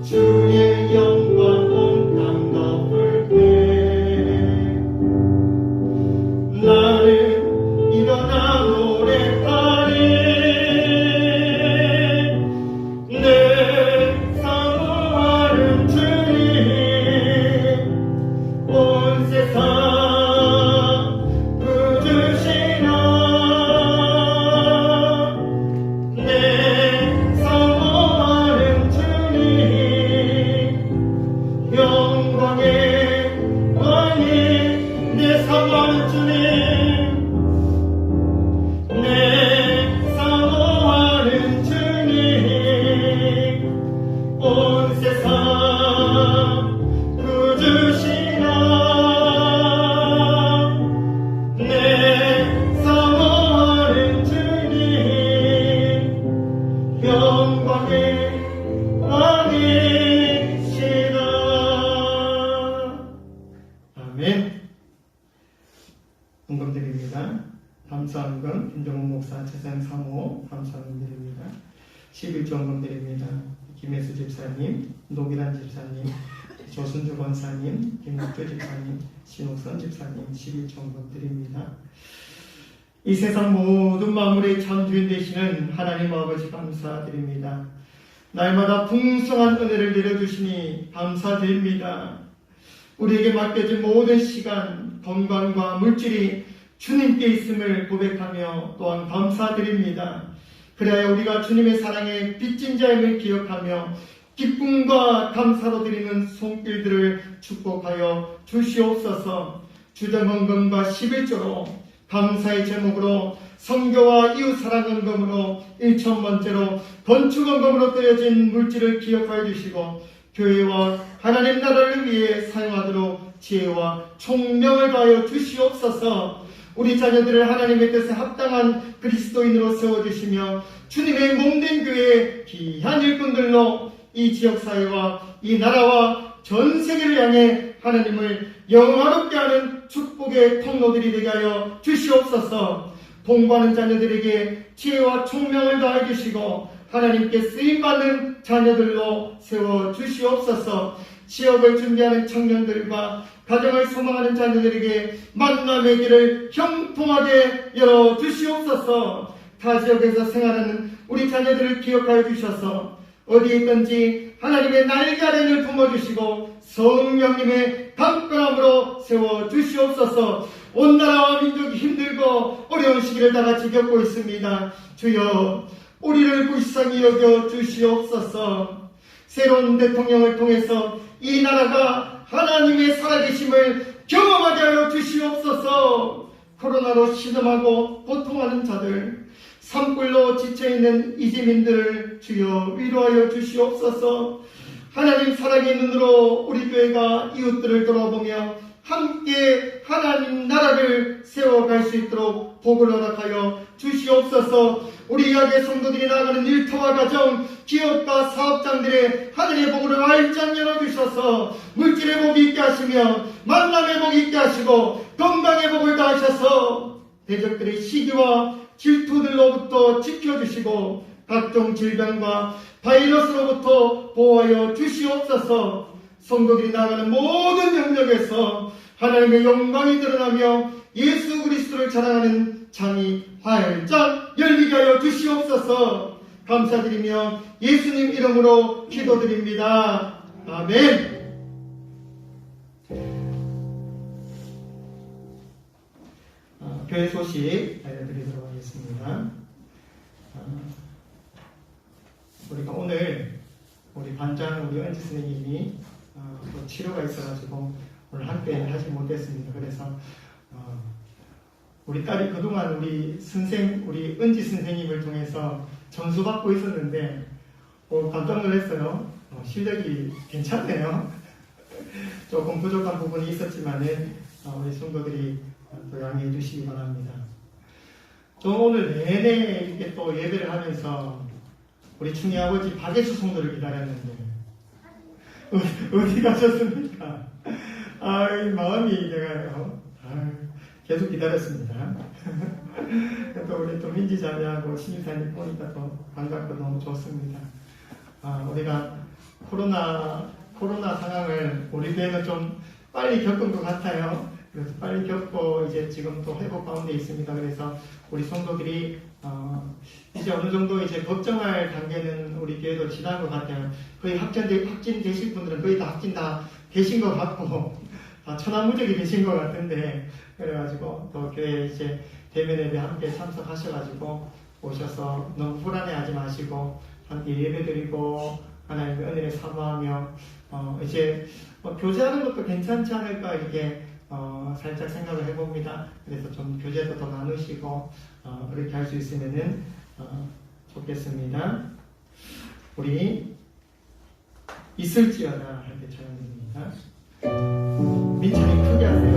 주의 영광 온 땅 덮을 때 나는 일어나 노래하리. 내 사모하는 주님 온 세상 부주시나 감사원금 김정훈 목사 재산 사모 감사원금 드립니다. 11조원금 드립니다. 김혜수 집사님, 노기란 집사님, 조순주 권사님, 김옥주 집사님, 신옥선 집사님 11조원금 드립니다. 이 세상 모든 만물의 참주인 되시는 하나님 아버지 감사드립니다. 날마다 풍성한 은혜를 내려주시니 감사드립니다. 우리에게 맡겨진 모든 시간, 건강과 물질이 주님께 있음을 고백하며 또한 감사드립니다. 그래야 우리가 주님의 사랑에 빚진 자임을 기억하며 기쁨과 감사로 드리는 손길들을 축복하여 주시옵소서. 주정헌금과 11조로 감사의 제목으로 선교와 이웃사랑헌금으로 1,000번째로 건축헌금으로 드려진 물질을 기억하여 주시고 교회와 하나님 나라를 위해 사용하도록 지혜와 총명을 다하여 주시옵소서. 우리 자녀들을 하나님의 뜻에 합당한 그리스도인으로 세워주시며 주님의 몸된 교회의 귀한 일꾼들로 이 지역사회와 이 나라와 전 세계를 향해 하나님을 영화롭게 하는 축복의 통로들이 되게 하여 주시옵소서. 공부하는 자녀들에게 지혜와 총명을 다해 주시고 하나님께 쓰임받는 자녀들로 세워주시옵소서. 취업을 준비하는 청년들과 가정을 소망하는 자녀들에게 만남의 길을 형통하게 열어주시옵소서. 타 지역에서 생활하는 우리 자녀들을 기억하여 주셔서 어디에 있든지 하나님의 날개 아래를 품어주시고 성령님의 강건함으로 세워주시옵소서. 온 나라와 민족이 힘들고 어려운 시기를 다같이 겪고 있습니다. 주여 우리를 불쌍히 여겨 주시옵소서. 새로운 대통령을 통해서 이 나라가 하나님의 살아계심을 경험하게 하여 주시옵소서. 코로나로 신음하고 고통하는 자들, 산불로 지쳐있는 이재민들을 주여 위로하여 주시옵소서. 하나님 사랑의 눈으로 우리 교회가 이웃들을 돌아보며 함께 하나님 나라를 세워갈 수 있도록 복을 허락하여 주시옵소서. 우리 이야기의 성도들이 나아가는 일터와 가정, 기업과 사업장들의 하늘의 복을 활짝 열어주셔서 물질의 복이 있게 하시며 만남의 복이 있게 하시고 건강의 복을 다하셔서 대적들의 시기와 질투들로부터 지켜주시고 각종 질병과 바이러스로부터 보호하여 주시옵소서. 성도들이 나아가는 모든 영역에서 하나님의 영광이 드러나며 예수 그리스도를 자랑하는 창이 활짝 열리게 하여 주시옵소서. 감사드리며 예수님 이름으로 기도드립니다. 아멘. 교회 소식 알려드리도록 하겠습니다. 우리가 오늘 우리 반장 우리 은지 선생님이 또 치료가 있어가지고 오늘 함께 하지 못했습니다. 그래서 우리 딸이 그동안 우리 은지 선생님을 통해서 전수 받고 있었는데 깜짝 놀랐어요. 실력이 괜찮네요. 조금 부족한 부분이 있었지만은 우리 성도들이 또 양해해 주시기 바랍니다. 저 오늘 내내 이렇게 또 예배를 하면서 우리 충희 아버지 박예수 성도를 기다렸는데 어디 가셨습니까? 마음이 내가 계속 기다렸습니다. 또 우리 또 민지 자매하고 신입사님 보니까 또 반갑고 너무 좋습니다. 우리가 코로나 상황을 우리 교회는 좀 빨리 겪은 것 같아요. 그래서 빨리 겪고 이제 지금 또 회복 가운데 있습니다. 그래서 우리 성도들이 이제 어느 정도 이제 걱정할 단계는 우리 교회도 지난 것 같아요. 거의 확진 되실 분들은 거의 다 확진 다 되신 것 같고 천하무적이 되신 것 같은데 그래가지고 또 교회 이제 대면 예배 함께 참석하셔가지고 오셔서 너무 불안해하지 마시고 함께 예배드리고 하나님의 은혜를 사모하며 이제 교제하는 것도 괜찮지 않을까 이렇게 살짝 생각을 해봅니다. 그래서 좀 교제도 더 나누시고 그렇게 할 수 있으면은 좋겠습니다. 우리 있을지어다 할 때 찬양드립니다. 민찬이 크게 하세요.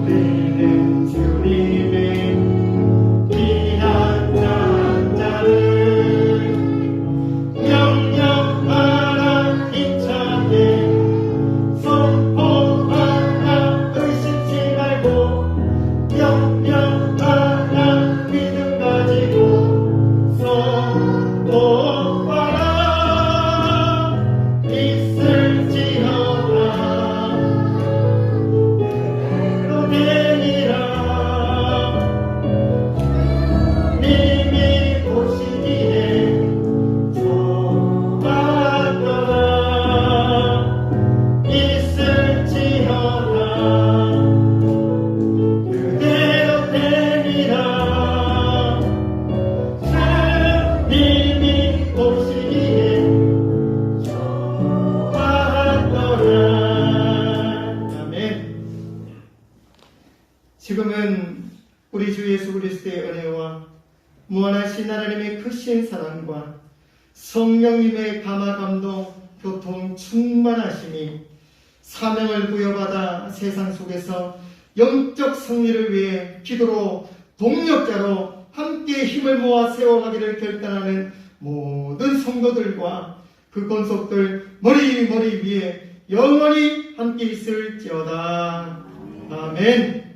우리는 주님의 귀한 자 무한하신 하나님의 크신 사랑과 성령님의 감화 감동 교통 충만하심이 사명을 부여받아 세상 속에서 영적 승리를 위해 기도로 동력자로 함께 힘을 모아 세워가기를 결단하는 모든 성도들과 그 권속들 머리 위에 영원히 함께 있을지어다. 아멘.